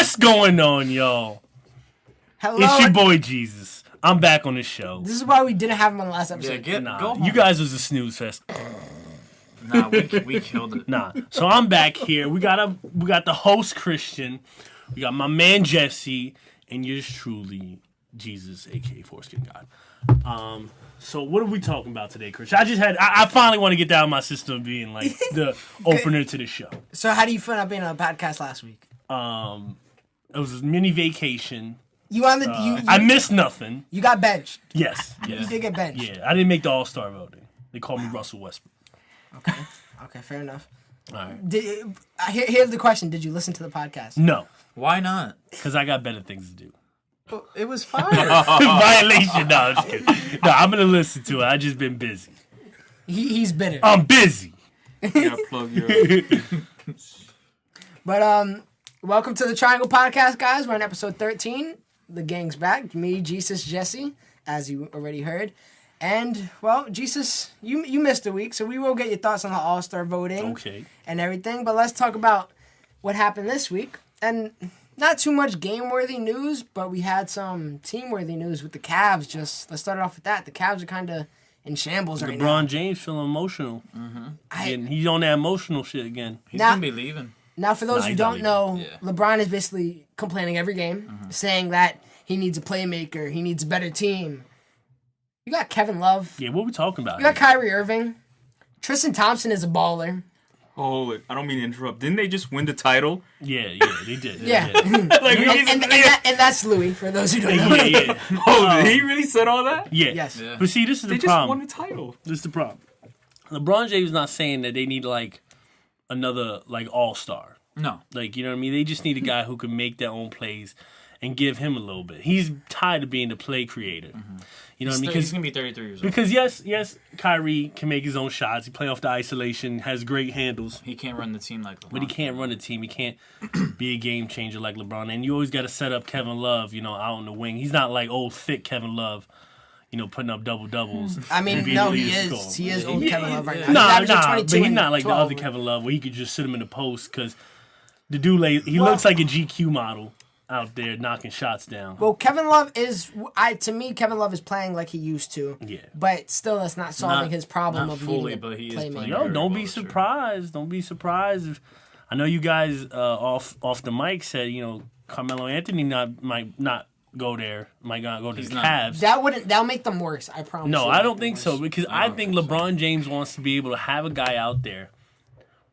What's going on, y'all? Hello. It's your boy Jesus. I'm back on the show. This is why we didn't have him on the last episode. Yeah, Nah, you guys was a snooze fest. Nah, we killed it. Nah, so I'm back here. We got the host Christian. We got my man Jesse, and yours truly, Jesus, aka Foreskin God. So what are we talking about today, Chris? I finally want to get that out of my system of being like the opener to the show. So how do you feel about being on a podcast last week? It was a mini vacation. You on the I missed nothing. you got benched. Yes. You did get benched. Yeah, I didn't make the All-Star voting. They called me Russell Westbrook. Okay, fair enough. All right. Here's the question: did you listen to the podcast? No, Why not? because I got better things to do. Well, it was fire. Violation. No, I'm just kidding. No, I'm gonna listen to it. I just been busy. He's bitter. I'm busy. Yeah, plug your. But welcome to the Triangle Podcast, guys. We're on episode 13. The gang's back. Me, Jesus, Jesse, as you already heard. And, well, Jesus, you missed a week, so we will get your thoughts on the All-Star voting and everything. But let's talk about what happened this week. And not too much game-worthy news, but we had some team-worthy news with the Cavs. Let's start it off with that. The Cavs are kind of in shambles right now. LeBron James feeling emotional. He's on that emotional shit again. He's going to be leaving. Now, for those who don't know, LeBron is basically complaining every game, saying that he needs a playmaker, he needs a better team. You got Kevin Love. Yeah, what are we talking about? You got Kyrie Irving. Tristan Thompson is a baller. Oh, I don't mean to interrupt. Didn't they just win the title? Yeah, they did. Yeah. Like, and that's Louis, for those who don't know. Yeah. Oh, did he really said all that? Yeah. Yes. Yeah. But see, this is They the just problem. won the title. This is the problem. LeBron James is not saying that they need, like, another, like, all-star. No. Like, you know what I mean? They just need a guy who can make their own plays and give him a little bit. He's tired of being the play creator. You know what I mean? He's going to be 33 years old. Because yes, Kyrie can make his own shots. He play off the isolation, has great handles. He can't run the team like LeBron. But he can't run a team. He can't be a game changer like LeBron. And you always got to set up Kevin Love, out on the wing. He's not like old, thick Kevin Love, putting up double-doubles. I mean, no, he is. He is old Kevin Love right now. Nah, but he's not like 12. the other Kevin Love where he could just sit him in the post because the dude, he looks like a GQ model out there knocking shots down. Well, Kevin Love to me, Kevin Love is playing like he used to. Yeah. But still, that's not solving his problem not of fully, needing a but he is playmaker. playing. Yo, very don't well be this year. surprised. Don't be surprised if I know you guys off the mic said Carmelo Anthony might not go there, might not go to the Cavs. That'll make them worse. I promise. No, you. I don't think so because I think think so. LeBron James wants to be able to have a guy out there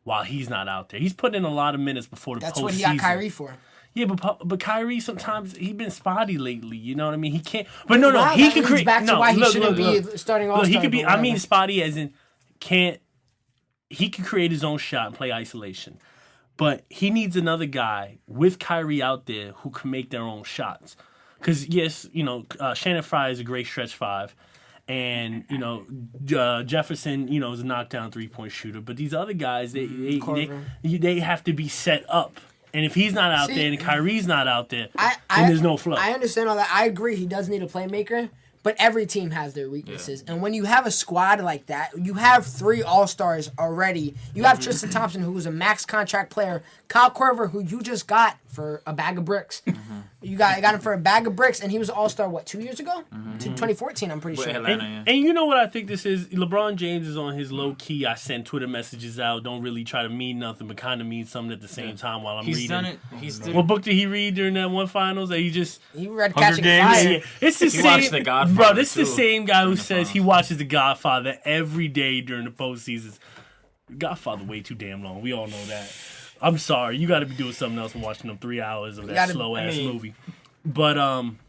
while he's not out there. He's putting in a lot of minutes before the postseason. That's what he got Kyrie for. Yeah, but Kyrie sometimes he's been spotty lately. You know what I mean? He can't. But no, Wow, he that can leads create. back to No, why he look, shouldn't look. be starting Look, All-Star. he could be. but I mean, whatever. spotty as in can't. He can create his own shot and play isolation, but he needs another guy with Kyrie out there who can make their own shots. Because yes, Shannon Fry is a great stretch five. And Jefferson, is a knockdown 3-point shooter. But these other guys, they have to be set up. And if he's not out there and Kyrie's not out there, then there's no flow. I understand all that. I agree. He does need a playmaker, but every team has their weaknesses. Yeah. And when you have a squad like that, you have 3 All-Stars already. You have Tristan Thompson, who was a max contract player. Kyle Korver, who you just got for a bag of bricks. You got him for a bag of bricks, and he was an All-Star, 2 years ago? To 2014, I'm pretty sure. Atlanta, and you know what I think this is? LeBron James is on his low-key, I send Twitter messages out, don't really try to mean nothing, but kind of mean something at the same time while I'm reading. He's done it. What book did he read during that one finals? That He read Hunger Catching Games? Fire. Yeah. It's the He same, watched The Godfather, bro. This is too, the same guy who during the says he finals. watches The Godfather every day during the postseasons. Godfather way too damn long. We all know that. I'm sorry, you got to be doing something else than watching them 3 hours of that slow ass movie. But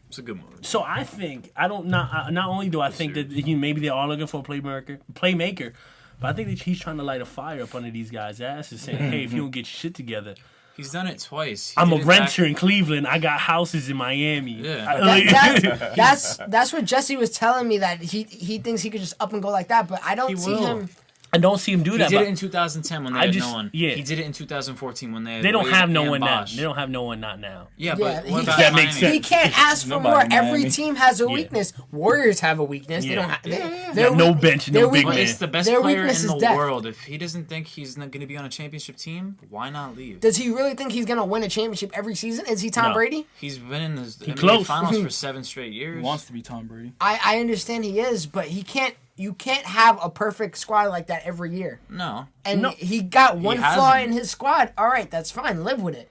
It's a good movie. so I think not only do I think that maybe they are looking for a playmaker, but I think that he's trying to light a fire up under these guys' asses, saying, "Hey, if you don't get your shit together." He's done it twice. I'm a renter in Cleveland. I got houses in Miami. Yeah. That's what Jesse was telling me, that he thinks he could just up and go like that, but I don't see him. I don't see him do He that. did but it in 2010 when they I had just- no one. yeah. He did it in 2014 when they had they don't Wade have no and one now. Bosh. They don't have no one not now. Yeah, Yeah, but he what about That makes Miami? sense. He can't ask for Nobody more. in Every Miami. team has a Yeah. weakness. Warriors have a weakness. They Yeah. don't have. Got Their no weak- bench and their no big Well, man. it's the best Their player in weakness is the depth. world. If he doesn't think he's not going to be on a championship team, why not leave? Does he really think he's gonna win a championship every season? Is he Tom No. Brady? He's been in the NBA close. finals for 7 straight He years. wants to be Tom Brady. I understand he is, but he can't. You can't have a perfect squad like that every year. No. And No. he got one flaw hasn't. in his squad. All right, that's fine. Live with it.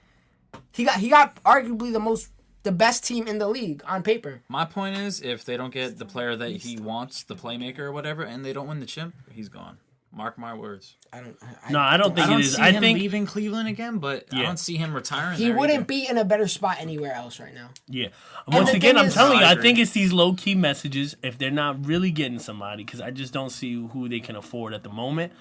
He got arguably the best team in the league on paper. My point is, if they don't get the player that he wants, the playmaker or whatever, and they don't win the chip, he's gone. Mark my words. No, I don't think I don't it is. see I him think leaving Cleveland again, but I Yeah. don't see him retiring. He there wouldn't either. be in a better spot anywhere else right now. yeah. And Once the again, thing I'm is- telling you, No, I I agree. think it's these low key messages. If they're not really getting somebody, because I just don't see who they can afford at the moment.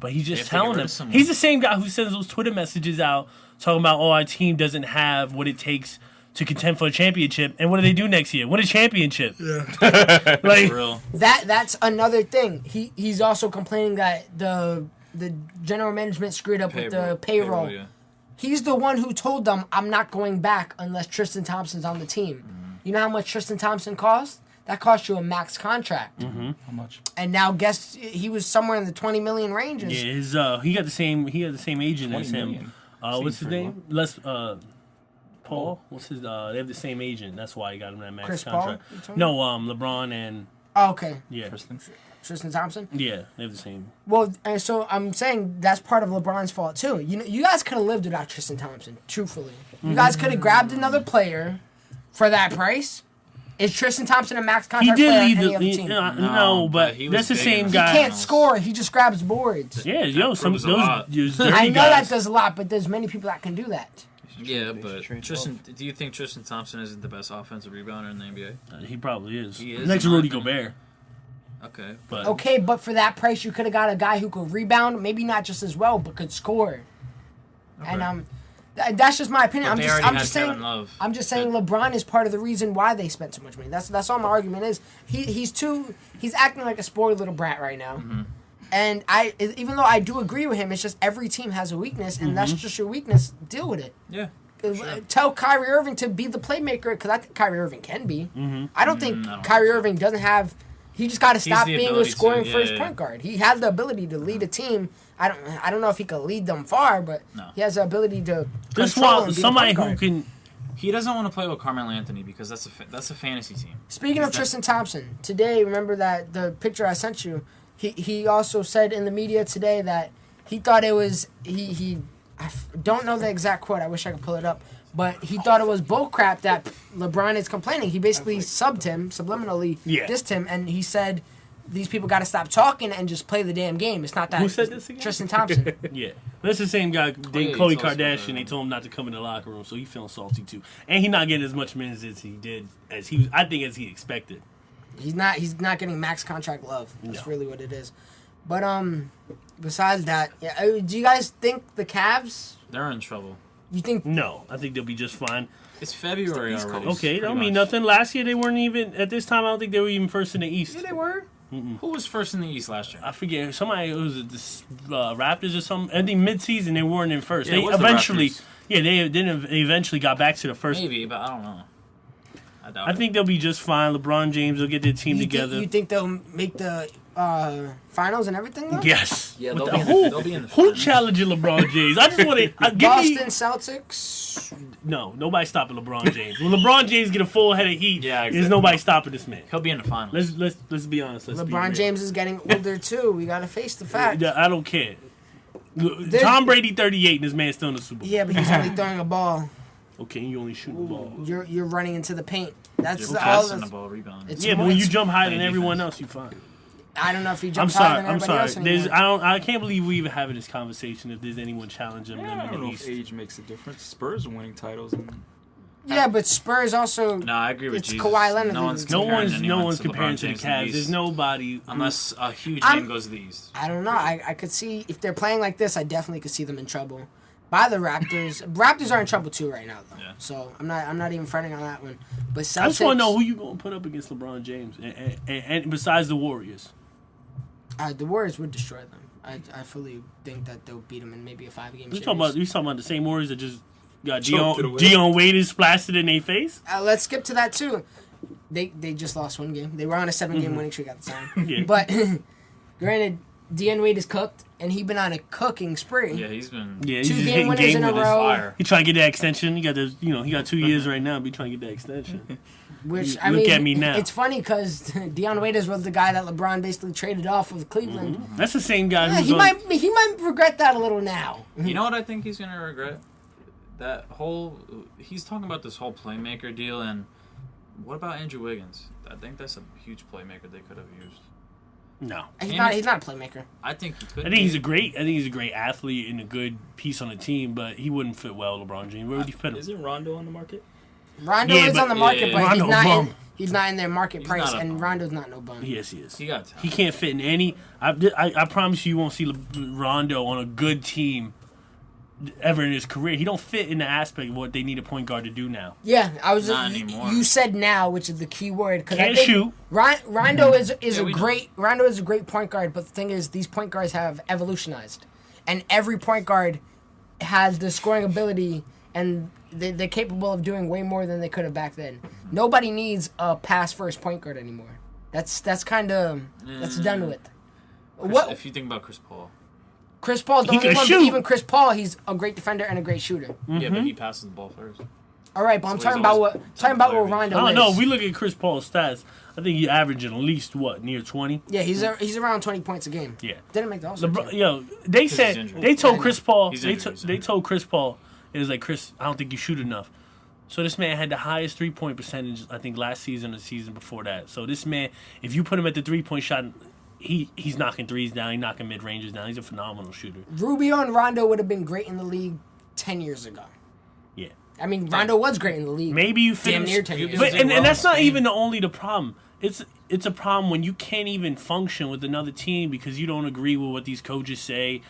But he's just If they get telling rid them. of someone. He's the same guy who sends those Twitter messages out talking about, "Oh, our team doesn't have what it takes to contend for a championship." And what do they do next year? Win a championship. Yeah. like, For real. That's another thing. He's also complaining that the general management screwed up with the payroll. yeah. He's the one who told them, "I'm not going back unless Tristan Thompson's on the team." Mm-hmm. You know how much Tristan Thompson cost? That cost you a max contract. Mm-hmm. How much? And now guess he was somewhere in the 20 million ranges. yeah, his he got the same agent 20 as him. million. What's his Seems pretty name? Paul. What's his? They have the same agent. That's why he got him that max Chris Paul, contract. you talking No, LeBron and Oh, okay. yeah, Tristan Thompson. yeah, they have the same. Well, and so I'm saying that's part of LeBron's fault too. You know, you guys could have lived without Tristan Thompson. Truthfully, you guys could have grabbed another player for that price. Is Tristan Thompson a max He contract player did on lead any the other team? no, but he was that's the big same in the guy. He can't score. He just grabs boards. Yeah, yo, some proves a those lot. dirty I know guys. that does a lot, but there's many people that can do that. Yeah, They but trade Tristan, do you think Tristan Thompson isn't the best offensive rebounder in the NBA? He probably is. He is, Next to in my Rudy opinion. Gobert. Okay. But Okay, but for that price, you could have got a guy who could rebound, maybe not just as well, but could score. And that's just my opinion. But I'm they just, already I'm had just Kevin saying, Love. I'm just saying, LeBron is part of the reason why they spent so much money. That's all my argument is. He's acting like a spoiled little brat right now. Mm-hmm. And even though I do agree with him, it's just every team has a weakness, and that's Mm-hmm. just your weakness. Deal with it. Yeah. Tell Kyrie Irving to be the playmaker, because I think Kyrie Irving can be. I don't think I don't Kyrie think so. Irving doesn't have. He just got to stop the being a ability to, scoring yeah, first yeah. point guard. He has the ability to lead a team. I don't know if he can lead them far, but No. he has the ability to just control want and be somebody the who point guard. can. He doesn't want to play with Carmelo Anthony because that's a fantasy team. Speaking of Tristan Thompson, today, remember that the picture I sent you, he also said in the media today that he thought it was, don't know the exact quote, I wish I could pull it up, but he thought it was bullcrap that LeBron is complaining. He basically subbed him, subliminally Yeah. dissed him, and he said, these people got to stop talking and just play the damn game. It's not that. Who said this again? Tristan Thompson. Yeah, that's the same guy. yeah, Khloe he told us about Kardashian. that. They told him not to come in the locker room, so he feeling salty too. And he not getting as much minutes as he did as he. I think as he expected. He's not getting max contract love. That's No. really what it is. But besides that, yeah. Do you guys think the Cavs? They're in trouble. You think No, I think they'll be just fine. It's February East already. Coast. Okay, that pretty don't mean much. nothing. Last year they weren't even at this time. I don't think they were even first in the East. Yeah, they were. Who was first in the East last year? I forget somebody was it the Raptors or something. I think mid-season they weren't in first. Yeah, it they was the eventually, Raptors. yeah, they eventually got back to the first. Maybe, but I don't know. I doubt I think they'll be just fine. LeBron James will get their team together. You think they'll make the finals and everything? Though? Yes. Yeah, What they'll the- be in the- who they'll be in the who finals. challenging LeBron James? I just want to give Boston me Celtics. no. Nobody stopping LeBron James. When LeBron James get a full head of heat, Yeah, there's exactly. nobody stopping this man. He'll be in the finals. Let's be honest. Let's be LeBron real. James is getting older too. We gotta face the fact. I don't care. Tom Brady 38 and this man's still in the Super Bowl. Yeah, but he's only throwing a ball. Okay, you only shooting the ball. You're running into the paint. That's Just all. passing the ball, rebounding. It's Yeah, but more- when you it's- jump higher than Defense. everyone else, you fine. I don't know if he I'm jumps higher sorry. than I'm everybody sorry. else There's anymore. I can't believe we even having this conversation. If there's anyone challenging them I in don't the know if East. age makes a difference. Spurs are winning titles. And Yeah, but Spurs also. No, I agree with It's Jesus. Kawhi Leonard No one's leading No comparing one's anyone to comparing LeBron to the James in the Cavs. East. There's nobody who- Unless a huge I'm- name goes to the East. I don't know. I could see if they're playing like this, I definitely could see them in trouble. By the Raptors. Raptors are in trouble too right now, though. Yeah. So I'm not even fronting on that one. But Celtics. I just want to know who you gonna put up against LeBron James, and besides the Warriors. The Warriors would destroy them. I fully think that they'll beat them in maybe a 5-game We series. talking about the same Warriors that just got Choked it away. Dion Waiters splashed it in their face. Let's skip to that too. They just lost one game. They were on a 7-game winning streak at the time. Yeah. But granted, Dion Wade is cooked, and he's been on a cooking spree. Yeah, he's been. Yeah, he's 2 just game hitting winners in a winners. row. Fire. He trying to get that extension. He got the, he got 2 years right now, but he trying to get that extension. Which Look I mean, at me now. It's funny because Dion Waiters was the guy that LeBron basically traded off with Cleveland. That's the same guy Yeah, who's he on. might regret that a little now. You know what I think he's gonna regret? That whole. He's talking about this whole playmaker deal, and what about Andrew Wiggins? I think that's a huge playmaker they could have used. No, He's Damn it. not a playmaker. I think he could. I think he's a great athlete and a good piece on the team, but he wouldn't fit well LeBron James. Where would you fit him? Isn't Rondo on the market? Rondo Yeah, is but- on the market, yeah, but Rondo bum. he's not in their market He's price, not a and bum. Rondo's not no bum. Yes, he is. He got talent. He can't fit in any. I promise you won't see Rondo on a good team ever in his career. He don't fit in the aspect of what they need a point guard to do now. Yeah, I was. Not anymore. You said now, which is the key word. 'Cause I Can't think shoot. Rondo is Yeah, a we know. great Rondo is a great point guard, but the thing is, these point guards have evolutionized, and every point guard has the scoring ability, and they're capable of doing way more than they could have back then. Nobody needs a pass first point guard anymore. That's kind of that's done with. What If you think about Chris Paul. Chris Paul's the He only can one, shoot. but even Chris Paul, he's a great defender and a great shooter. Yeah, but he passes the ball first. All right, but I'm So talking he's about always what top player. Rondo I don't is. know. If we look at Chris Paul's stats, I think he's averaging at least near 20. Yeah, he's around 20 points a game. Yeah. Didn't make the All-Star LeBron, team. yo, they he's said injured. they told Yeah, Chris Paul. He's They, injured, he's they injured. told Chris Paul it was like, Chris, I don't think you shoot enough. So this man had the highest 3-point percentage I think last season or the season before that. So this man, if you put him at the 3-point shot, he's knocking threes down. He's knocking mid ranges down. He's a phenomenal shooter. Rubio and Rondo would have been great in the league 10 years ago. Yeah. I mean, Rondo was great in the league. Maybe you fit Damn him, near 10 years. but Did well and that's in not Spain. even the problem. It's a problem when you can't even function with another team because you don't agree with what these coaches say,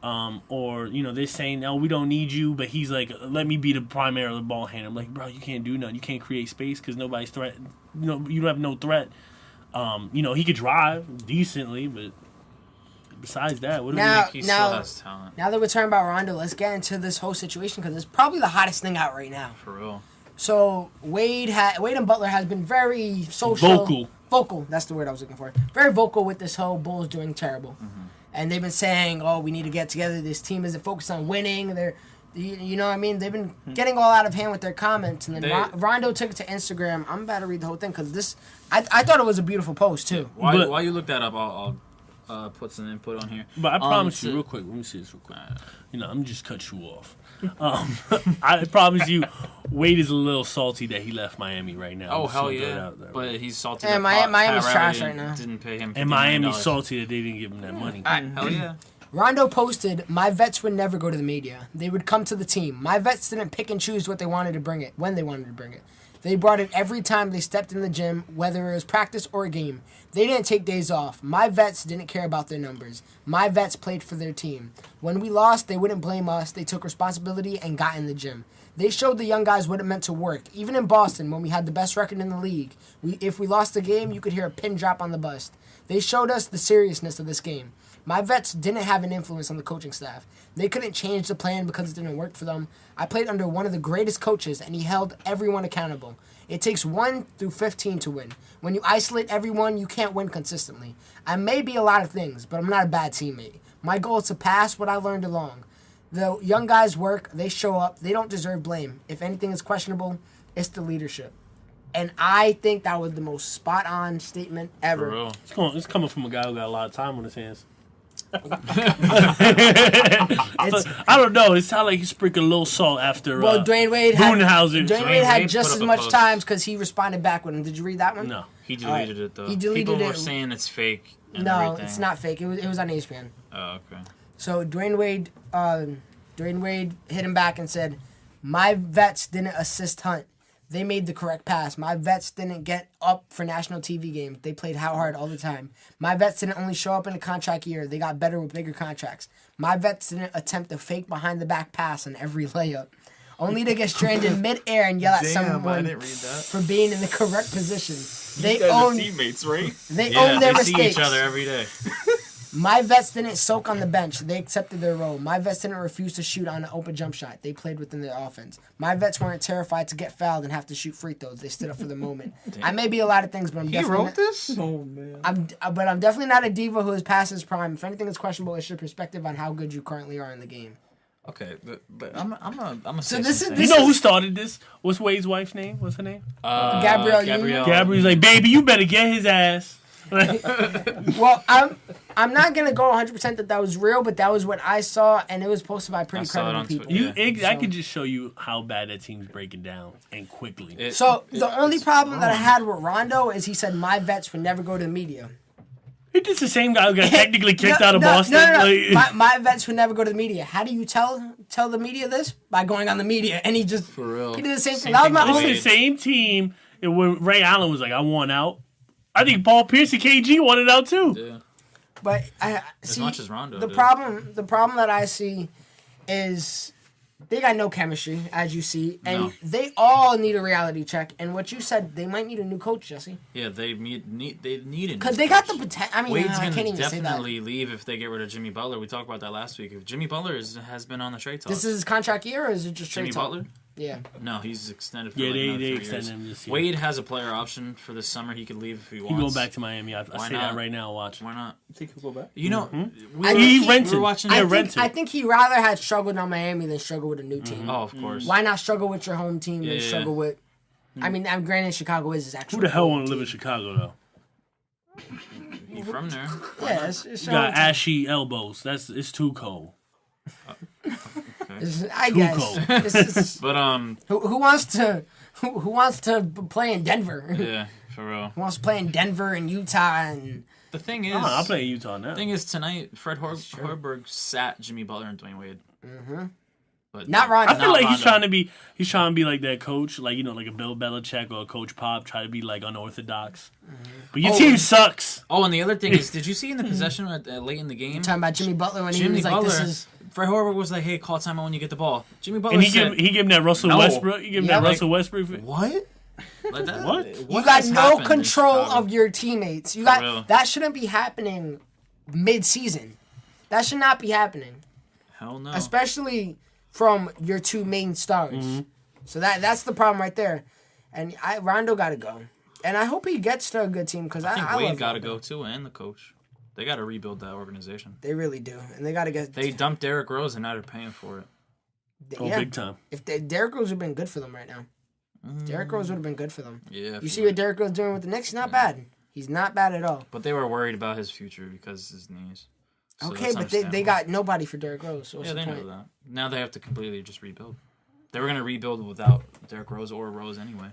or they're saying, no, we don't need you, but he's like, let me be the primary ball handler. I'm like, bro, you can't do nothing. You can't create space because nobody's threat. You don't have no threat. He could drive decently, but besides that, what do Now- He still has talent. Now that we're talking about Rondo, let's get into this whole situation because it's probably the hottest thing out right now. For real. So Wade and Butler has been very social, vocal. That's the word I was looking for. Very vocal with this whole Bulls doing terrible, and they've been saying, "Oh, we need to get together. This team isn't focused on winning." You know what I mean? They've been getting all out of hand with their comments, and then Rondo took it to Instagram. I'm about to read the whole thing because I thought it was a beautiful post too. While you look that up, I'll put some input on here. But I promise you, so- real quick, let me see this real quick. I'm just cut you off. I promise you, Wade is a little salty that he left Miami right now. Oh I'm just hell gonna throw it yeah! out there. But he's salty. Yeah, that Miami's Pat trash Riley right now. Didn't pay him. And $50 Miami's million. salty that they didn't give him that money. Hell yeah! Rondo posted, "My vets would never go to the media. They would come to the team. My vets didn't pick and choose what they wanted to bring it, when they wanted to bring it. They brought it every time they stepped in the gym, whether it was practice or a game. They didn't take days off. My vets didn't care about their numbers. My vets played for their team. When we lost, they wouldn't blame us. They took responsibility and got in the gym. They showed the young guys what it meant to work. Even in Boston, when we had the best record in the league, if we lost the game, you could hear a pin drop on the bust. They showed us the seriousness of this game. My vets didn't have an influence on the coaching staff. They couldn't change the plan because it didn't work for them. I played under one of the greatest coaches, and he held everyone accountable. It takes 1 through 15 to win. When you isolate everyone, you can't win consistently. I may be a lot of things, but I'm not a bad teammate. My goal is to pass what I learned along. The young guys work, they show up, they don't deserve blame. If anything is questionable, it's the leadership." And I think that was the most spot-on statement ever. For real. It's coming from a guy who got a lot of time on his hands. It's- I don't know. It sounded like he sprinkled a little salt after Well, Dwayne Wade had Budenhauser. Dwayne Wade had Wade just put as up a much post. times because he responded back with him. Did you read that one? No. He deleted it though. He deleted People were it. saying it's fake. And No, everything. it's not fake. It was on ESPN. Oh, okay. So Dwayne Wade hit him back and said, "My vets didn't assist Hunt. They made the correct pass. My vets didn't get up for national TV games. They played hard all the time. My vets didn't only show up in a contract year. They got better with bigger contracts. My vets didn't attempt a fake behind the back pass on every layup. Only to get stranded mid-air and yell at Damn, I someone didn't read that. for being in the correct position. They You guys are own teammates, right? they Yeah, own their they see mistakes. each other every day. My vets didn't soak on the bench. They accepted their role. My vets didn't refuse to shoot on an open jump shot. They played within their offense. My vets weren't terrified to get fouled and have to shoot free throws. They stood up for the moment. I may be a lot of things, but I'm He definitely wrote this? Oh man. I'm definitely not a diva who is past his prime. If anything is questionable, it's your perspective on how good you currently are in the game. Okay, but I'm a So say this some is- things. You know who started this? What's Wade's wife's name? What's her name? Gabrielle Union? Gabrielle's like, baby, you better get his ass. Well, I'm not gonna go 100% that was real, but that was what I saw, and it was posted by pretty I saw it credible on people. Twitter. I could just show you how bad that team's breaking down and quickly. So the only problem that I had with Rondo is he said my vets would never go to the media. It's the same guy who got technically kicked out of Boston. No. Like- My vets would never go to the media. How do you tell the media this? By going on the media, and he just For real. he did the same thing. Same That was thing my with It's only. the same team. And when Ray Allen was like, I want out. I think Paul Pierce and KG wanted out too. Yeah. But I As see much as Rondo the did. problem that I see is they got no chemistry, as you see, and No. they all need a reality check. And what you said, they might need a new coach, Jesse, Yeah, they need it because they got the potential. I mean, Wade's I gonna can't even say that. definitely leave if they get rid of Jimmy Butler. We talked about that last week. If Jimmy Butler has been on the trade talk. This is his contract year, or is it just Jimmy trade talk? Butler? Yeah. No, he's extended for Yeah, like they another 3 extended years. him this year. Wade has a player option for this summer. He could leave if he He wants. go back to Miami. I Why say not? that right now. Watch. Why not? You think he'll go back? You know, I He think rented. we were watching. Yeah, I rented. think, I think he rather had struggled on Miami than struggle with a new team. Oh, of course. Why not struggle with your home team Yeah, and yeah. struggle with? I mean, I'm granted Chicago is his actual. Who the hell home want to live in team. Chicago though? He from there? Yeah, it's You your got home team. ashy elbows. It's too cold. I Too guess. cold. It's- But who wants to play in Denver? yeah, for real. Who wants to play in Denver and Utah and The thing is, I'll play in Utah now. thing is tonight, Fred Hoiberg sat Jimmy Butler and Dwayne Wade. Mm-hmm. But Not Rondo. I feel like he's Rondo. he's trying to be like that coach, like like a Bill Belichick or a Coach Pop, try to be like unorthodox. But your team sucks. Oh, and the other thing is, did you see in the possession late in the game? talking about Jimmy Butler when he Jimmy was like, Butler. "This is." Fred Hoiberg was like, "Hey, call timeout when you get the ball." Jimmy Butler And he said, give him that Russell No. Westbrook. He give him Yeah, that like- Russell Westbrook. "What? Like that? What? You got has no happened in control Chicago? of your teammates. You real. got that shouldn't be happening mid-season. That should not be happening, Hell no." especially from your two main stars. Mm-hmm. So that's the problem right there. And Rondo got to go, and I hope he gets to a good team because I think I Wade love got to Rondo. go too, and the coach. They got to rebuild that organization. They really do, and they got to get. They dumped Derrick Rose, and now they're paying for it. Oh, yeah. big time. If Derrick Rose would have been good for them right now. Derrick Rose would have been good for them. Yeah. You see what Derrick Rose doing with the Knicks? Not bad. He's not bad at all. But they were worried about his future because his knees. So Okay, that's but they understandable. got nobody for Derrick Rose. So what's Yeah, the they point? know that. Now they have to completely just rebuild. They were gonna rebuild without Derrick Rose or Rose anyway.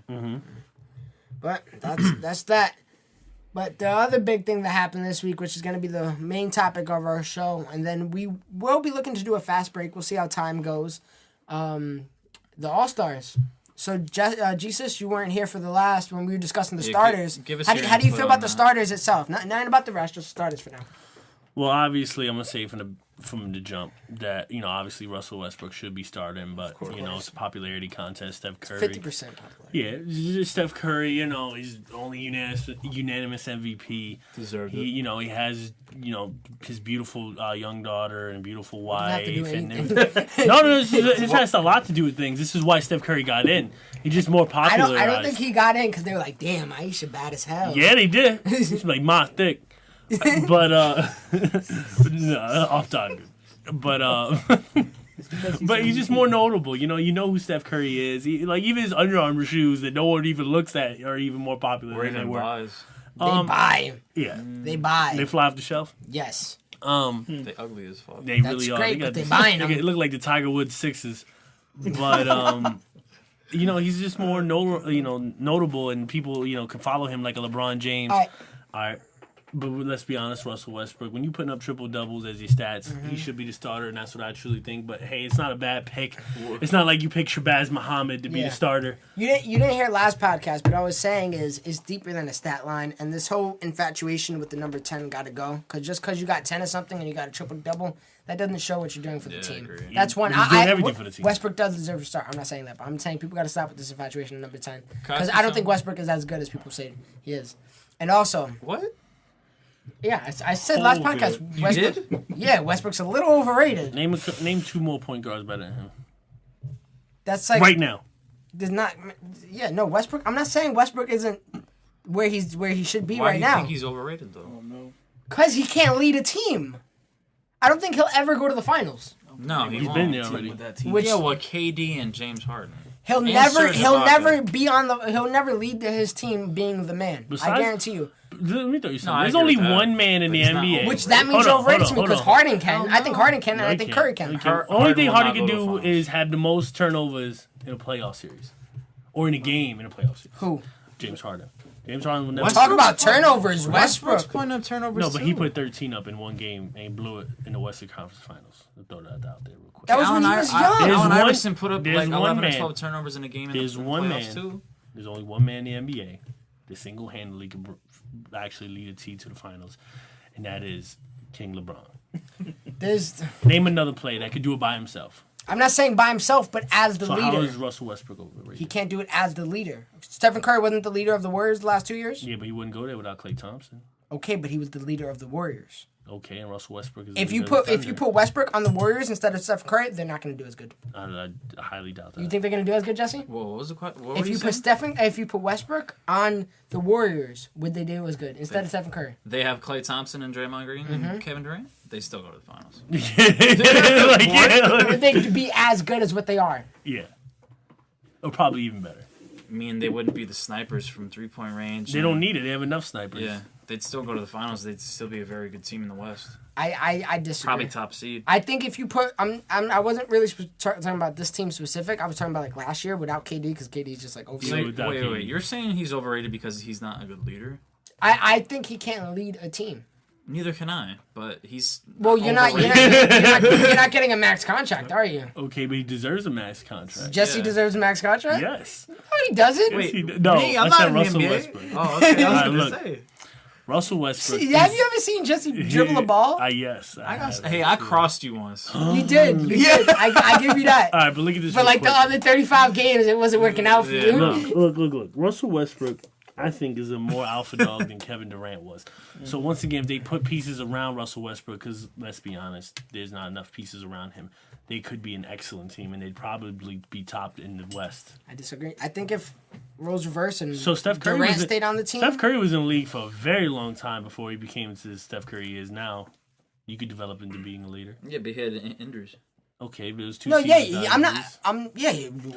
But that's that. But the other big thing that happened this week, which is going to be the main topic of our show, and then we will be looking to do a fast break. We'll see how time goes. The All-Stars. So, Jesus, you weren't here for the last when we were discussing the Yeah, starters. give us how your do you input feel about on the that. starters itself? Not about the rest, just the starters for now. Well, obviously, I'm gonna say from the jump that obviously Russell Westbrook should be starting, but it's a popularity contest. Steph Curry, 50% popular. yeah, just Steph Curry. He's only unanimous MVP. Deserved He, he has his beautiful young daughter and beautiful Doesn't have wife. to do And anything. no, this has a lot to do with things. This is why Steph Curry got in. He's just more I popular. don't think he got in because they were like, damn, Aisha bad as hell. Yeah, they did. He's like my thick, but no, off topic. But but he's just more notable. You know who Steph Curry is. Even his Under Armour shoes that no one even looks at are even more popular Or than they even were. buys. They buy. Yeah, They buy. they fly off the shelf. Yes. They ugly as fuck. They That's really are. great, They but got they buying them. It look like the Tiger Woods sixes, but he's just more notable, and people can follow him like a LeBron James. All All right. But let's be honest, Russell Westbrook, when you putting up triple doubles as your stats, Mm-hmm. he should be the starter, and that's what I truly think. But hey, it's not a bad pick. It's not like you pick Shabazz Muhammad to be Yeah. the starter. You didn't hear last podcast, but I was saying is deeper than a stat line, and this whole infatuation with the number 10 got to go. Because just because you got 10 or something and you got a triple double, that doesn't show what you're doing for the Yeah, I team. agree. That's one. He's doing everything for the team. Westbrook does deserve to start. I'm not saying that, but I'm saying people got to stop with this infatuation with number 10 because Can I I don't say think Westbrook is as good as people say he is. And also, What? Yeah, I said last Hold podcast. it. You Westbrook, did? yeah, Westbrook's a little overrated. Name 2 more point guards better than him That's like right now. Does not. Yeah, no, Westbrook. I'm not saying Westbrook isn't where he should be Why right do you now. think he's overrated though? Because he can't lead a team. I don't think he'll ever go to the finals. No, he He's won't. been there already. With that team. Which Yeah, well, KD and James Harden. he'll And never Serge he'll Ibaka. never be on the he'll never lead his team being the man. I Besides- guarantee you. Let me tell you something. I There's agree only with that. one man in But the he's not NBA. Which that means Hold on, overrated to me hold because on. Harden can. Oh, I think no. Harden can, and No, I he think can't. Curry can. He can't. Harden Only thing will Harden not can go to the do finals. is have the most turnovers in a playoff series, or in a game in a playoff series. Who? James Harden. James Harden will never. Talk about turnovers, Westbrook's Westbrook. putting up turnovers. No, but he too. put 13 up in one game and blew it in the Western Conference Finals. I'll throw that out there real quick. That was when he was young. There's Allen one- Iverson put up there's like one 11 or man. 12 turnovers in a game in There's the one playoffs man. too. There's only one man in the NBA that single-handedly can actually lead a team to the finals, and that is King LeBron. There's. Name another player that could do it by himself. I'm not saying by himself, but as the So how leader. is Russell Westbrook overrated? He can't do it as the leader. Stephen Curry wasn't the leader of the Warriors the last 2 years. Yeah, but he wouldn't go there without Klay Thompson. Okay, but he was the leader of the Warriors. Okay, and Russell Westbrook is. If the you leader of the put Thunder. Westbrook on the Warriors instead of Stephen Curry, they're not going to do as good. I highly doubt that. You think they're going to do as good, Jesse? Whoa, what was the question? What If were you put saying? if you put Westbrook on the Warriors, would they do as good instead of Stephen Curry? They have Klay Thompson and Draymond Green and Kevin Durant. They still go to the finals. Like, yeah, Would they be as good as what they are? yeah, or probably even better. I mean, they wouldn't be the snipers from 3-point range. They don't need it. They have enough snipers. Yeah, they'd still go to the finals. They'd still be a very good team in the West. I disagree. Probably top seed. I think if you put, I wasn't really talking about this team specific. I was talking about like last year without KD because KD's just like over. Yeah, Wait, without wait, KD. You're saying he's overrated because he's not a good leader? I think he can't lead a team. Neither can I, but he's Well, you're not getting a max contract, are you? Okay, but he deserves a max contract. Jesse Yeah. deserves a max contract. Yes. No, he doesn't. Yes, he no, Me? I'm I not said in the Russell NBA. Westbrook. Oh, okay. I was Alright, gonna look. say. Russell Westbrook. Have you ever seen Jesse dribble a ball? Yes. Hey, I crossed you once. You did. You did. I give you that. All right, but look at this. But real like the quick. other 35 games, it wasn't working out for Yeah. you. Look. Russell Westbrook, I think, is a more alpha dog than Kevin Durant was. So once again, if they put pieces around Russell Westbrook, because let's be honest, there's not enough pieces around him, they could be an excellent team, and they'd probably be topped in the West. I disagree. I think if roles reverse and So Steph Curry Durant was stayed on the team, Steph Curry was in the league for a very long time before he became the Steph Curry he is now. You could develop into being a leader. Yeah, but he had injuries. Okay, but it was 2 no, seasons. yeah, I'm not. Yeah,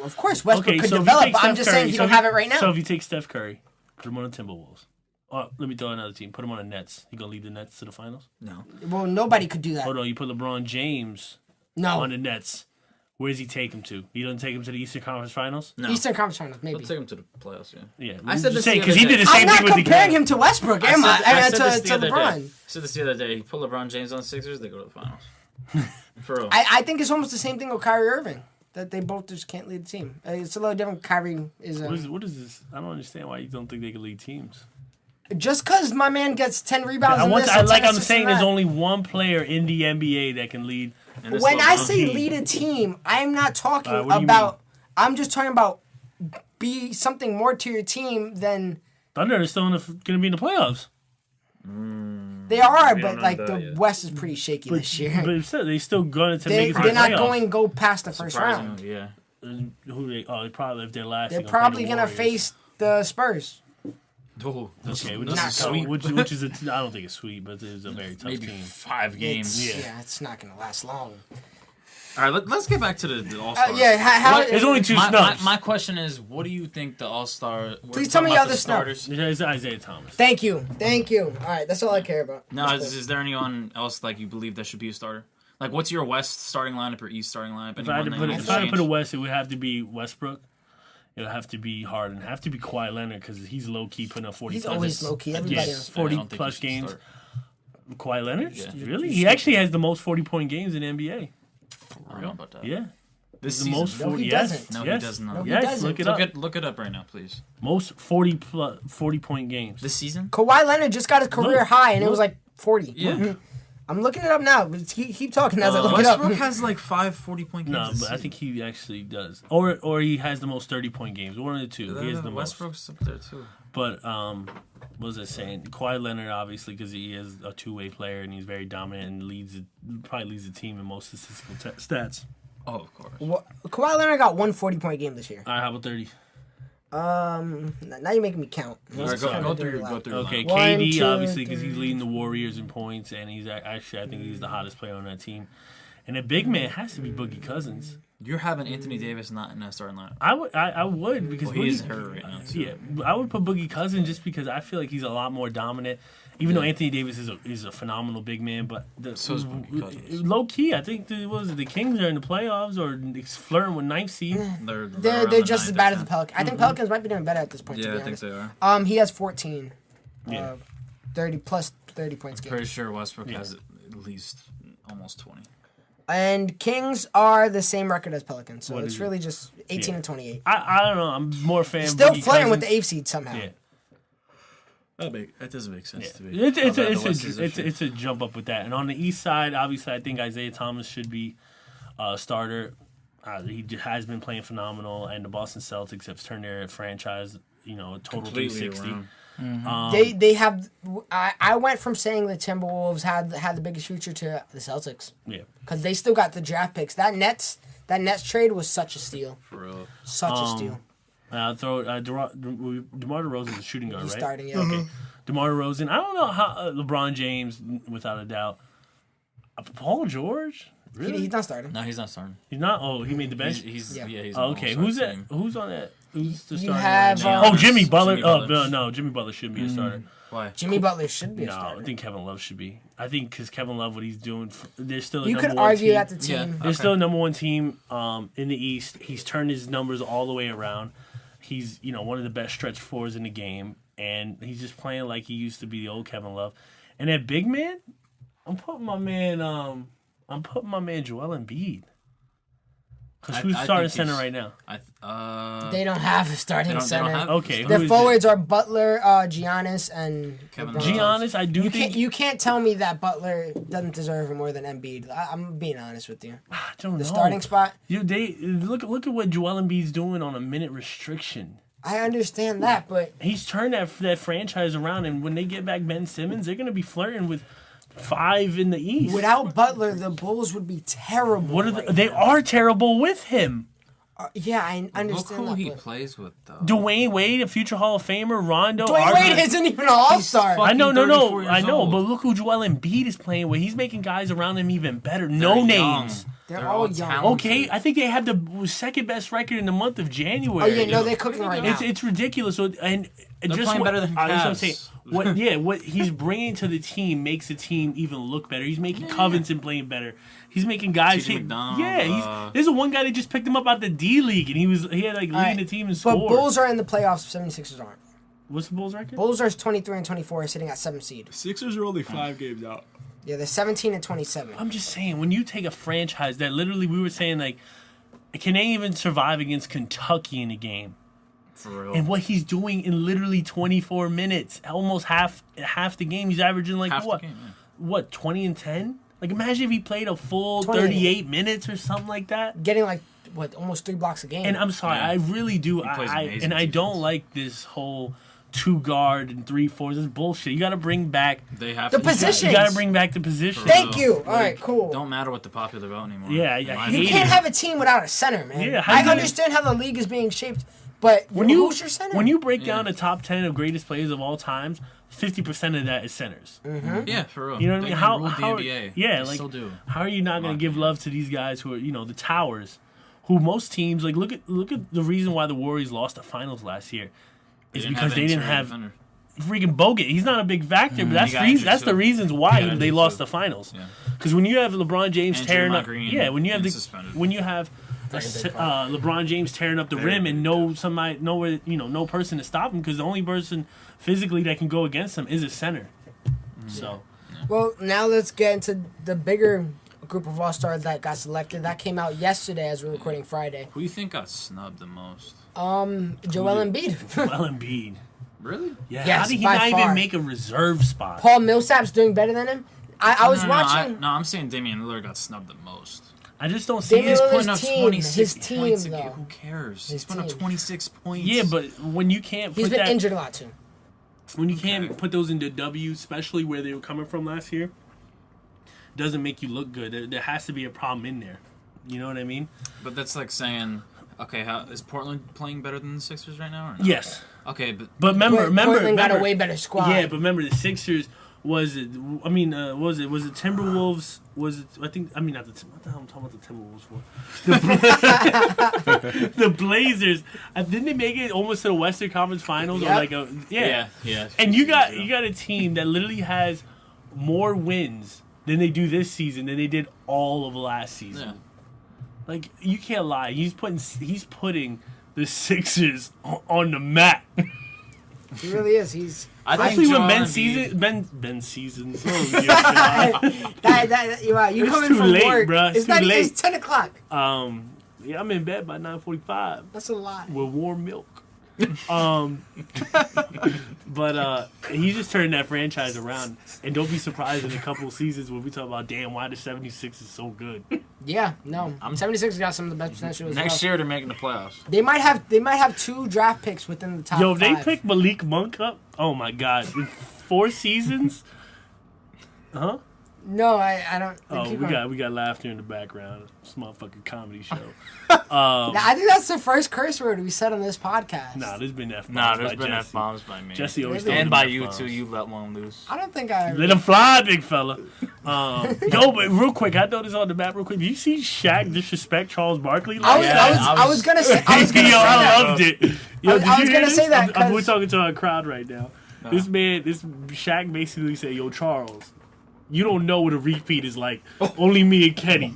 of course Westbrook could so if you develop, take but I'm Steph just Curry- saying he so don't if you- have it right now. So if you take Steph Curry, put him on the Timberwolves. Oh, let me throw another team. Put him on the Nets. He gonna lead the Nets to the finals? No. Well, nobody could do that. Hold on, you put LeBron James No, on the Nets. Where does he take him to? He doesn't take him to the Eastern Conference Finals? No. Eastern Conference Finals, Let's maybe. take him to the playoffs, yeah. Yeah, I said this the because other he did day. the I'm same not thing with the comparing Cavs. him to Westbrook, am I? I said To this the other day. LeBron. I said this the other day. You put LeBron James on the Sixers, they go to the finals. For real. I think it's almost the same thing with Kyrie Irving. That they both just can't lead the team. It's a little different. Kyrie is What is this? I don't understand why you don't think they can lead teams. just because my man gets 10 rebounds. I and want. this I and 10 like. I'm assists saying and there's that. only one player in the NBA that can lead. And it's When I LeBron. say team. lead a team, I'm not talking What do you about. I'm just talking about be something more to your team than Thunder is still going to be in the playoffs. they are. We But don't like know the that yet. West is pretty shaky this year. But still, they still going to make They, it to the they're not playoffs. going to go past the first round. Surprisingly, yeah. Who they? Oh, they probably if they're last. They're gonna probably going to face the Spurs. Oh, that's, Okay, that's not a sweet. which is I don't think it's sweet, but it's a very tough Maybe team. 5 games. It's, Yeah. yeah, it's not going to last long. All right, let's get back to the All Stars. Yeah, how, There's only two My snubs. question is, what do you think the All Star? Please tell me the other starters. It's Isaiah Thomas. Thank you. All right, that's all I care about. No, is there anyone else like you believe that should be a starter? Like, what's your West starting lineup or East starting lineup? If I had to Anyone that put you if I had to change? put a West, it would have to be Westbrook. It would have to be Harden. It would have to be Kawhi Leonard because he's low key putting up 40. He's plus. always low-key. Everybody Yes, else. 40 I don't think plus he should games. start. Kawhi Leonard, Yeah. really? He actually has the most 40-point games in the NBA. I don't know about that. Yeah, This the season. most No, 40. he Yes, doesn't. No, yes. he does not. No, he Yes, doesn't. look it up. Look it up right now, please. Most 40-point games. This season? Kawhi Leonard just got his career Look, high, and it was look. like 40. Yeah. I'm looking it up now. But keep talking as I look it up. Westbrook has like 5 40-point games. No, this but I season. think he actually does. Or he has the most 30-point games. One of the two. He has the most. Westbrook's up there too. But what was I saying? Kawhi Leonard, obviously, because he is a two-way player and he's very dominant and probably leads the team in most statistical stats. Oh, of course. Kawhi Leonard got 140-point game this year. All right, how about 30? Now you're making me count. All right, go through. Okay, One, KD, two, obviously, because he's three. leading the Warriors in points, and he's actually, I think he's the hottest player on that team. And a big man has to be Boogie Cousins. You're having Anthony Davis not in that starting lineup. I would because He's hurt right now, too. Yeah, I would put Boogie Cousins just because I feel like he's a lot more dominant. Even though Anthony Davis is a phenomenal big man, but So is Boogie Cousins. low key, I think the Kings are in the playoffs or flirting with ninth seed. They're They're just as bad as the Pelicans. I think Pelicans might be doing better at this point. Yeah, to be I think honest. they are. He has 14. Yeah. 30 plus 30 points game. Pretty sure Westbrook has at least almost 20. And Kings are the same record as Pelicans, so What it's is really just 18 Yeah. and 28. I don't know. I'm more a fan. Still of Boogie flirting with the Cousins. 8th seed somehow. Yeah. That doesn't make sense to me. It's a jump up with that. And on the East side, obviously, I think Isaiah Thomas should be a starter. He has been playing phenomenal, and the Boston Celtics have turned their franchise, a total Completely 360. around. They have. I went from saying the Timberwolves had the biggest future to the Celtics Yeah. because they still got the draft picks. That Nets trade was such a steal, For real. such a steal. I'll throw DeMar DeRozan is a shooting guard, He's right? starting it. Okay. DeMar DeRozan. I don't know how LeBron James, without a doubt. Paul George? Really? He's not starting. No, he's not starting. He's not. Oh, he made the bench. He's Yeah. he's Oh, on okay, the who's all-star that? team. Who's on that? Who's the You starter? have, right now? um, Jimmy Butler. Jimmy Butler. No, Jimmy Butler shouldn't be a starter. Why? Jimmy Butler should be a No, starter. I think Kevin Love should be. I think because Kevin Love, what he's doing, there's still a You number could one argue team. that the team. Yeah. There's Okay. still a number one team in the East. He's turned his numbers all the way around. He's one of the best stretch fours in the game, and he's just playing like he used to be the old Kevin Love. And that big man, I'm putting my man Joel Embiid. Because who's I starting think center he's- right now? They don't have a starting They don't center. have- Okay, who Their is forwards are Butler, Giannis, and Kevin LeBron. Love. Giannis, I do think. You can't tell me that Butler doesn't deserve it more than Embiid. I'm being honest with you. I don't know. The starting spot. They look at what Joel Embiid's doing on a minute restriction. I understand that, but He's turned that franchise around, and when they get back Ben Simmons, they're going to be flirting with 5 in the East. without Butler, the Bulls would be terrible. What are right they now. are terrible with him. Yeah, I Look understand who that. he but plays with, though. Dwayne Wade, a future Hall of Famer, Rondo. Dwayne Wade isn't even an all-star. fucking I know, 34 I years know, old. but look who Joel Embiid is playing with. He's making guys around him even better. No They're names. young. They're all young. talented. Okay, I think they have the second best record in the month of Oh January. yeah, no, they're cooking right now. It's ridiculous. So, and just playing what, better than that's what I'm Cavs. saying. What he's bringing to the team makes the team even look better. He's making Covington playing better. He's making guys. TJ McDonald, There's a one guy that just picked him up out the D League, and he had like leading right, the team in But score. Bulls are in the playoffs. 76ers aren't. What's the Bulls record? Bulls are 23 and 24, sitting at 7th seed. Sixers are only 5 games out. Yeah, they're 17 and 27. I'm just saying, when you take a franchise that literally we were saying like, can they even survive against Kentucky in a game? For real. And what he's doing in literally 24 minutes, almost half the game, he's averaging like Half the what? game, yeah. What, 20 and 10? Like imagine if he played a full 28. 38 minutes or something like that. Getting like almost 3 blocks a game. And I'm sorry, Yeah. I really do. plays I amazing I don't defense. like this whole 2 guard and 3 4s. This bullshit. You got to bring back. They have The to position. You got to bring back the position. Thank you. All right, cool. Don't matter what the popular vote anymore. Yeah, In yeah, my I You hate opinion. can't it. have a team without a center, man. Yeah, how I do you- understand how the league is being shaped, but When who's your center? when you break down the top 10 of greatest players of all times, 50% of that is centers. Yeah, for real. You know what I They mean? How ruled how the NBA. yeah, They like still do. how are you not going My to give opinion. love to these guys who are the towers, who most teams like look at the reason why the Warriors lost the finals last year is because they didn't interior have defender. freaking Bogut. He's not a big factor, but he got injured that's the too. reasons why He got they injured lost too. the finals. Yeah. Because when you have LeBron James And tearing Draymond up, Green when you have being suspended. when you have LeBron James tearing up the Very rim big and nowhere no person to stop him because the only person physically that can go against him is a center. So Well, now let's get into the bigger group of all-stars that got selected. That came out yesterday as we're recording Friday. Who do you think got snubbed the most? Joel Embiid. well, Embiid. Really? Yeah, Yes, how did he by not far. even make a reserve spot? Paul Millsap's doing better than him. I was watching. No, I'm saying Damian Lillard got snubbed the most. I just don't see Damian it. Lillard's Putting up team, 26 his points team, a game. though. Who cares? His He's putting up team. 26 points. Yeah, but when you can't He's put been that, injured a lot too. When you can't put those into W, especially where they were coming from last year, doesn't make you look good. There has to be a problem in there. You know what I mean? But that's like saying, okay, how is Portland playing better than the Sixers right now? Or no? Yes. Okay, But remember, Portland got a way better squad. Yeah, but remember the Sixers was it? I mean, was it Timberwolves? Was it? I mean, not the. What the hell am I talking about the Timberwolves for? The Blazers. Didn't they make it almost to the Western Conference Finals? Yep. Or like a yeah. And you got a team that literally has more wins than they do this season than they did all of last season. Yeah. Like, you can't lie. He's putting the Sixers on the map. He really is. He's. Especially when Ben Seasons. Oh, yeah, you It's coming too from late, work? bruh. It's It's too not. late. It's 10 o'clock. Yeah, I'm in bed by 9:45 That's a lot. with warm milk. But he just turned that franchise around, and don't be surprised in a couple of seasons when we talk about, damn, why the 76 is so good. Yeah, no. 76 got some of the best potential as Next well. year they're making the playoffs. They might have 2 draft picks within the top Yo, if they 5. pick Malik Monk up, oh my god, in 4 seasons, huh? No, I don't. Oh, keep we going. got laughter in the background. It's a motherfucking comedy show. Now, I think that's the first curse word we said on this podcast. Nah, there's been F-bombs Nah, there's by been Jesse. F-bombs by me. Jesse always Maybe. throwing And by them you, F-bombs. too. You let one loose. I don't think I. Let him fly, big fella. Yo, but real quick, I throw this on the map real quick. Do you see Shaq disrespect Charles Barkley? I was gonna say. I was gonna say Yo, that. I loved it. Yo, did I you was hear gonna this? say that We're 'cause- talking to our crowd right now. No. This Shaq basically said, "Yo, Charles, you don't know what a repeat is like. Only me and Kenny."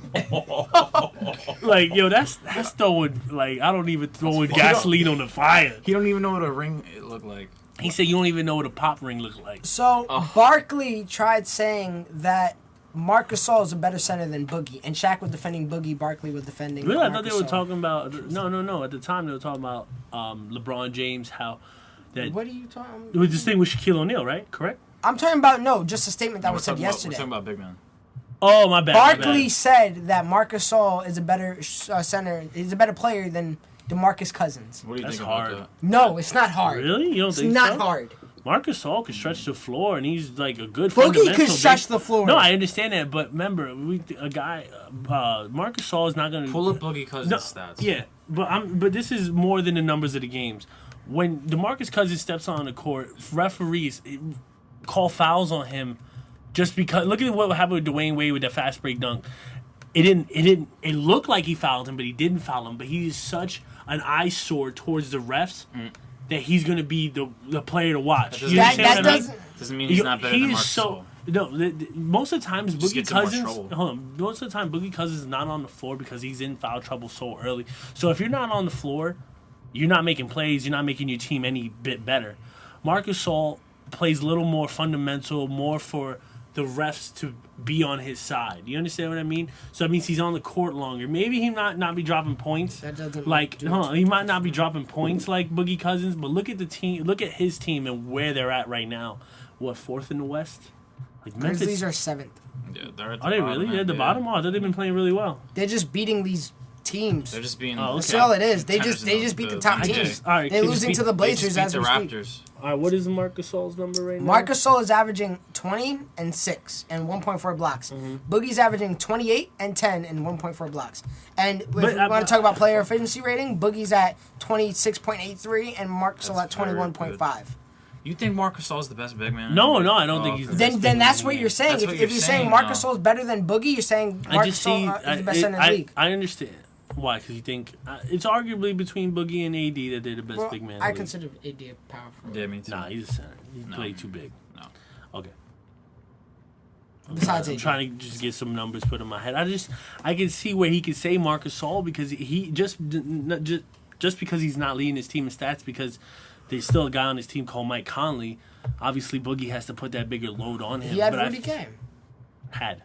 Like, yo, that's throwing, like, I don't even throwing gasoline on the fire. He don't even know what a ring it looked like. He said you don't even know what a pop ring looks like. So Barkley tried saying that Marc Gasol is a better center than Boogie, and Shaq was defending Boogie, Barkley was defending. Really? I Marc thought they were Gasol. talking about no. At the time they were talking about LeBron James, how that What are you talking? it was this thing with Shaquille O'Neal, right? Correct? I'm talking about just a statement that was said We're yesterday. talking about big man. Oh, my bad. Barkley said that Marc Gasol is a better center. He's a better player than DeMarcus Cousins. What do you That's think hard. about No, it's not hard. Really? You don't It's think not so? hard. Marcus Gasol can stretch the floor, and he's like a good Boogie fundamental could big- stretch the floor. No, I understand that, but remember, Marcus Gasol is not going that? to Pull up Boogie Cousins' stats. Yeah, but this is more than the numbers of the games. When DeMarcus Cousins steps on the court, referees call fouls on him just because. Look at what happened with Dwayne Wade with that fast break dunk. It looked like he fouled him, but he didn't foul him. But he is such an eyesore towards the refs that he's going to be the player to watch. You That understand what I mean? Doesn't mean he's not better He than is Marcus so. Gasol. No, most of the times Just Boogie gets in more Cousins. trouble. Hold on. Most of the time Boogie Cousins is not on the floor because he's in foul trouble so early. So if you're not on the floor, you're not making plays. You're not making your team any bit better. Marcus Gasol plays a little more fundamental, more for the refs to be on his side. You understand what I mean? So that means he's on the court longer. Maybe he might not be dropping points. That doesn't Like, do hold on, he might not be dropping points like Boogie Cousins, but look at the team. Look at his team and where they're at right now. What, 4th in the West? Like Grizzlies are 7th. Yeah, they're at the Are they bottom really? They're at the end, bottom. Oh, I thought they've been playing really well. They're just beating these teams. They're just being. Oh, okay. That's all it is. They contenders just in beat the top NBA. teams. All right, They're can you losing speak- to the They just Blazers beat as the we speak. Raptors. All right, what is Marcus Gasol's number right now? Marc Gasol is averaging 20 and 6 and 1.4 blocks. Boogie's averaging 28 and 10 and 1.4 blocks. And if we want to talk about player efficiency rating, Boogie's at 26.83 and Marc Gasol at That's very 21.5. You think Marcus Gasol is the best big man? No, I don't think he's the okay. best. Then that's what you're saying. That's If what you're you're saying saying, Marc though. Gasol is better than Boogie, you're saying I Marc just see. Gasol is the best center in the league. I understand why, because you think it's arguably between Boogie and AD that they're the best Well, big man. in I the league. consider AD a powerful. Yeah, me too. Nah, he's a center. He No. played too big. No. Okay. Besides I'm AD. trying to just get some numbers put in my head. I can see where he could say Marcus Gasol because he just because he's not leading his team in stats, because there's still a guy on his team called Mike Conley. Obviously, Boogie has to put that bigger load on him. He had but Rudy Gay. Had.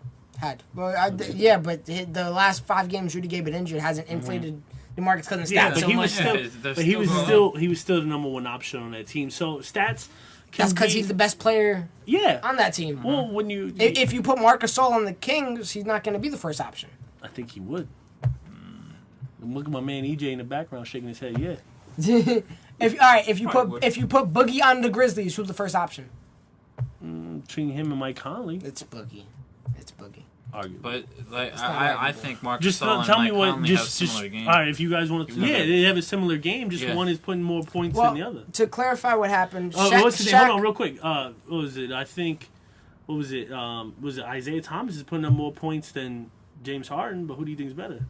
Well, yeah, but the last 5 games Rudy Gay been injured hasn't inflated DeMarcus Cousins' Yeah, stats but so he much. was still, they're but he still was going still, he was still the number 1 option on that team. So stats. Can That's because be- he's the best player yeah. on that team. Well, when you, If you put Marc Gasol on the Kings, he's not going to be the first option. I think he would. Look at my man EJ in the background shaking his head. Yeah. If you Probably would. put Boogie on the Grizzlies, who's the first option? Between him and Mike Conley, It's Boogie. It's Boogie. arguably. But like, not I arguable. think Marcus Just Gasol and tell me Mike what. Conley have similar games. All right. If you guys want to, Even though they have a similar game. Just Yeah. one is putting more points Well, than the other. to clarify what happened, Oh, Shaq, what's his name? Shaq- Hold on, real quick. What was it? I think. What was it? Was it Isaiah Thomas is putting up more points than James Harden? But who do you think is better?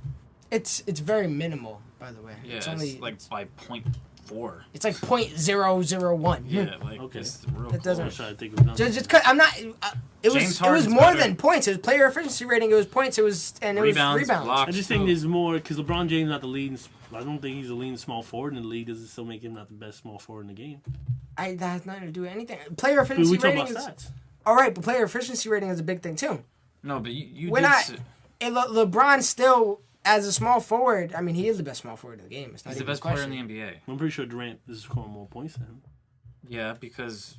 It's very minimal, by the way. Yeah, it's it's only like by 0.4. it's like .001. Yeah, like Okay. it's real That doesn't- I'm close. trying to think of another. Just cause I'm not. It was James Harden's more better. than points. It was player efficiency rating. It was points. It was Rebounds, rebounds. blocks. I just think there's more because LeBron James not the leading. I don't think he's a leading small forward in the league. Does it still make him not the best small forward in the game? That has nothing to do with anything. Player But efficiency we talk rating about is stats. all right, but player efficiency rating is a big thing too. No, but you We're did. not. And LeBron still, as a small forward, I mean, he is the best small forward in the game. It's not He's the even a best player in question. the NBA. I'm pretty sure Durant is scoring more points than him. Yeah, because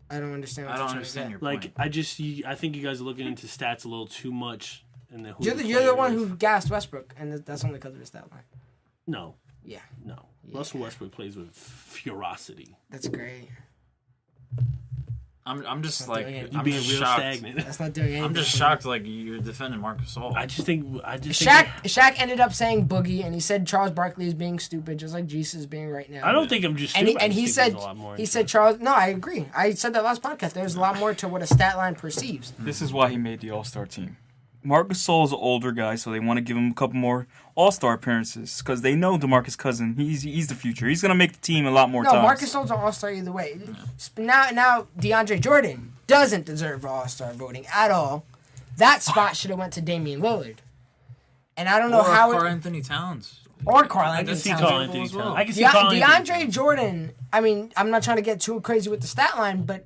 I don't understand. What I you're don't trying understand to your Like point. I think you guys are looking into stats a little too much. And then say. You're the one who gassed Westbrook, and that's only because of his stat line. No, Yeah, no. Russell Westbrook plays with ferocity. that's great. I'm just Not like doing it. You I'm being just real shocked. stagnant. That's not doing anything. I'm just shocked. Like you're defending Marcus Gasol. I just think Shaq ended up saying Boogie, and he said Charles Barkley is being stupid, just like Jesus is being right now. I don't think I'm just. And Stupid. I he just think said there's a lot more he into said it. Charles. No, I agree. I said that last podcast. There's a lot more to what a stat line perceives. This is why he made the All-Star team. Marc Gasol is an older guy, so they want to give him a couple more All-Star appearances because they know DeMarcus Cousins. He's the future. He's gonna make the team a lot more No, times. Marcus Gasol's an All-Star either way. Now DeAndre Jordan doesn't deserve All-Star voting at all. That spot should have went to Damian Lillard. And I don't know or how Karl it Anthony Towns. or Carl I can Anthony see Towns. Carl Towns Anthony as well. Towns. I can see Carl Anthony DeAndre Towns. Jordan, I mean, I'm not trying to get too crazy with the stat line, but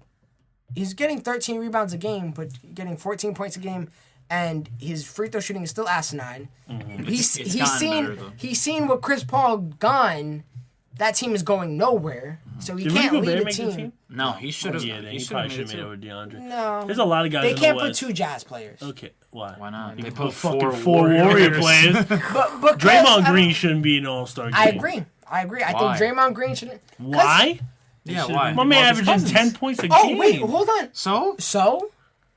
he's getting 13 rebounds a game, but getting 14 points a game, and his free throw shooting is still asinine. It's gotten better, though. He's seen what Chris Paul gone. That team is going nowhere, so he Did can't Rudy lead Gobert a make the team. team? No, he should have. Yeah, then he should probably have should made have it made it too. over DeAndre. No, There's a lot of guys they in can't the put West. two Jazz players. Okay, why? Why not? You They can put put fucking four Warrior Warriors. players. But Draymond Green shouldn't be an All-Star game. I agree. I Why? think Draymond Green should. Why? Yeah, Should've why? been- My man Marcus averages Cousins. 10 points a Oh game. wait, hold on. So So,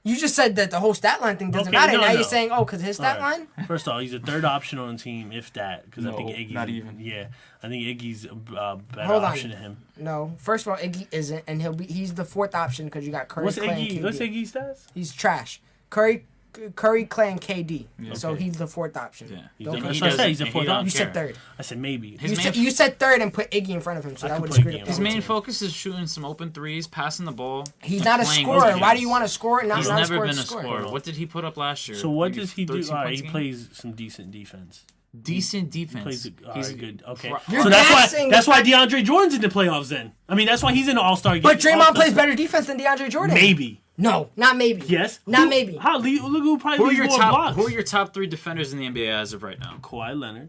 you just said that the whole stat line thing doesn't Okay, matter. no, Now no. you're saying, oh, because his stat All right. line. First off, he's a third option on the team, if that, because I No, think Iggy's not even. Yeah, I think Iggy's a better Hold on. option than him. No, first of all, Iggy isn't, and he's the fourth option because you got Curry, What's Clay, and Iggy? KD. What's Iggy's stats? He's trash. Curry, Clay, and KD. So Okay. he's the fourth option. Yeah. Don't That's put- what I said. He's a He fourth don't option. You said care. third. I said maybe. His main You said third and put Iggy in front of him, so I that could would put have screwed Iggy up. in. the his whole main team. focus is shooting some open threes, passing the ball. He's not a playing scorer. defense. Why do you want to score and not He's not never score been a score? scorer. What did he put up last year? So what Maybe does he do? 13 All right, points he a game? plays some decent defense. Decent defense. Plays all He's right, good. Okay, You're so that's gassing why DeAndre Jordan's in the playoffs. Then I mean that's why he's in the All-Star game. But Draymond All-Star. plays better defense than DeAndre Jordan. Maybe. No, not maybe. Yes. Not maybe. How? Look who probably Who are leads your more top? blocks. Who are your top three defenders in the NBA as of right now? Kawhi Leonard,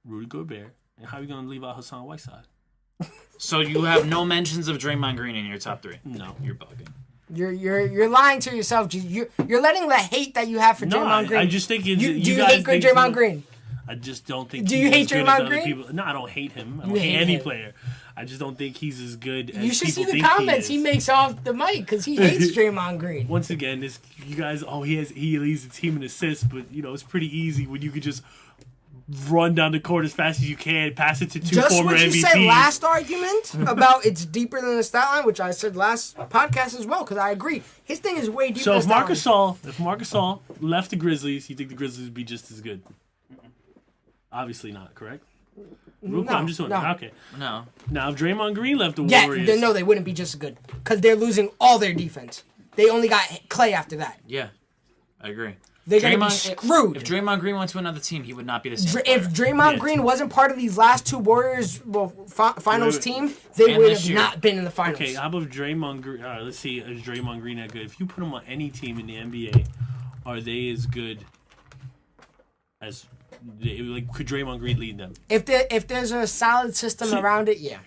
Rudy Gobert, and how are you gonna leave out Hassan Whiteside? So you have no mentions of Draymond Green in your top three. No. You're bugging. You're lying to yourself. You're letting the hate that you have for No, Draymond Green. I just think it's, do you guys hate think Draymond Green? I just don't think. Do he's you hate as good Draymond as other Green? people. No, I don't hate him. I You don't hate hate any him. player. I just don't think he's as good as You should see people the think comments he he is. makes off the mic because he hates Draymond Green. Once again, this you guys. Oh, he leads the team in assists, but it's pretty easy when you could just run down the court as fast as you can, pass it to two Just former what you MVPs. said last argument about it's deeper than the stat line, which I said last podcast as well, because I agree. His thing is way deeper So than if the stat Marcus line. Gasol left the Grizzlies, you think the Grizzlies would be just as good? Obviously not, correct? Real quick, No, I'm just wondering. no. Okay. No. Now, if Draymond Green left the Yeah, Warriors, no, they wouldn't be just as good because they're losing all their defense. They only got Clay after that. Yeah, I agree. They're going to be screwed. If Draymond Green went to another team, he would not be the same. If player. Draymond Yeah. Green wasn't part of these last two Warriors finals Wait. team, they And would this have year. not been in the finals. okay, how about Draymond Green? All right, let's see. Is Draymond Green that good? If you put him on any team in the NBA, are they as good as? Like, could Draymond Green lead them? If there's a solid system around it, yeah.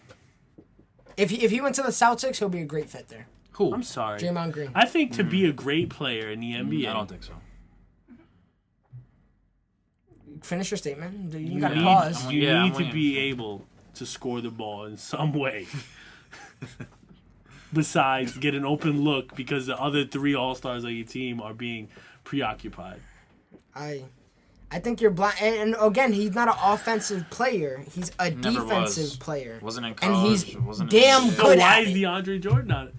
If he went to the Celtics, he'll be a great fit there. Who? I'm sorry. Draymond Green. I think to be a great player in the NBA, I don't think so. Finish your statement. You you got to need, pause. you Yeah, I'm need to waiting. be able to score the ball in some way. Besides get an open look because the other 3 All-Stars on your team are being preoccupied. I think you're blind. And again, he's not an offensive player. He's a Never defensive was. player. Wasn't in And college. he's wasn't in damn the NBA. So good why at is it. DeAndre Jordan not?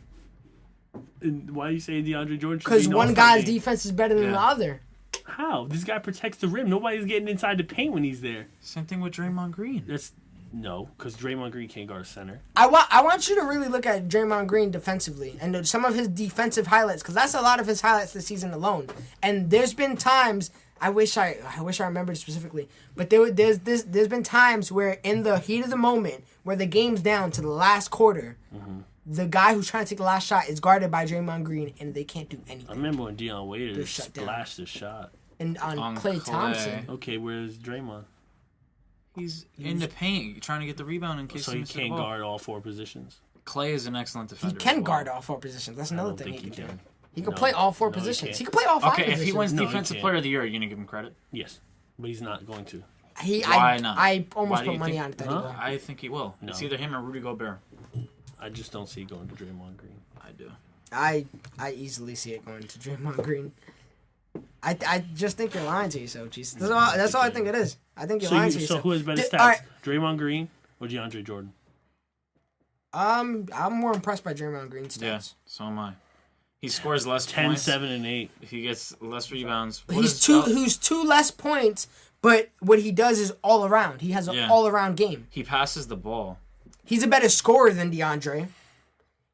And why are you saying DeAndre Jordan? should Because be an one All-Star guy's game? defense is better than the Yeah. other. How? This guy protects the rim. Nobody's getting inside the paint when he's there. Same thing with Draymond Green. That's no, because Draymond Green can't guard center. I want you to really look at Draymond Green defensively and some of his defensive highlights, because that's a lot of his highlights this season alone. And there's been times I wish I remembered specifically, but there's been times where in the heat of the moment, where the game's down to the last quarter, the guy who's trying to take the last shot is guarded by Draymond Green, and they can't do I anything. remember when Deion They're Waiters shut down. splashed the shot. And on On Klay Klay. Thompson, Okay, where's Draymond? He's in the paint trying to get the rebound in case So he he misses the can't ball. guard all 4 positions. Clay is an excellent he defender. can as well. guard all 4 positions. That's I another don't thing think he he can do. can. He can No. play all 4 No, he positions. can't. He can play all 5 Okay, positions. if he wins No, he Defensive can't. Player of the Year, are you gonna give him credit? Yes, but he's not going to. Why not? I almost Why do put you money think- on it that Huh? he will. I think he will. No. It's either him or Rudy Gobert. I just don't see it going to Draymond Green. I do. I easily see it going to Draymond Green. I just think you're lying to yourself, Jesus. That's all I think it is. I think you're lying to So yourself. who has better stats, Alright, Draymond Green or DeAndre Jordan? I'm more impressed by Draymond Green's Yeah, stats. so am I. He scores less 10, points. 7, and 8. He gets less rebounds. What He's is- who's 2 less points, but what he does is all around. He has an Yeah. all around game. He passes the ball. He's a better scorer than DeAndre.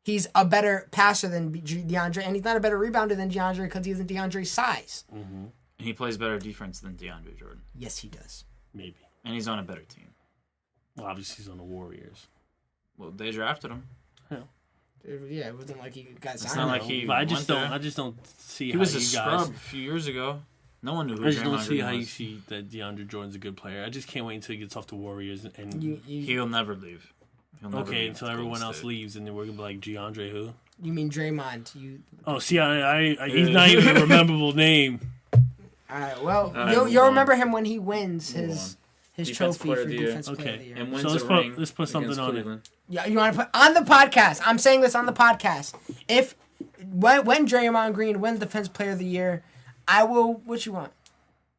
He's a better passer than DeAndre, and he's not a better rebounder than DeAndre because he isn't DeAndre's size. And he plays better defense than DeAndre Jordan. Yes, he does. Maybe. And he's on a better team. Well, obviously he's on the Warriors. Well, they drafted him. Yeah, it wasn't like he got It's signed. not like No, he but I just went don't. there. I just don't see He how was a you scrub guys. a few years ago. No one knew who I just don't Draymond see Green how you was. see that DeAndre Jordan's a good player. I just can't wait until he gets off the Warriors and He'll never leave. He'll never okay leave until Golden everyone else State. leaves and then we're gonna be like DeAndre who? you mean Draymond? Oh, see, he's not even a memorable name. All right. Well, right, you'll move on. remember him when he wins Move his Defense trophy Player for of the Year. Defensive Player of the Okay. Year. And wins So let's a put- ring let's put something against on it. Cleveland. Yeah, you want to put on the podcast? I'm saying this on the podcast. If when Draymond Green wins Defensive Player of the Year, I will. What you want?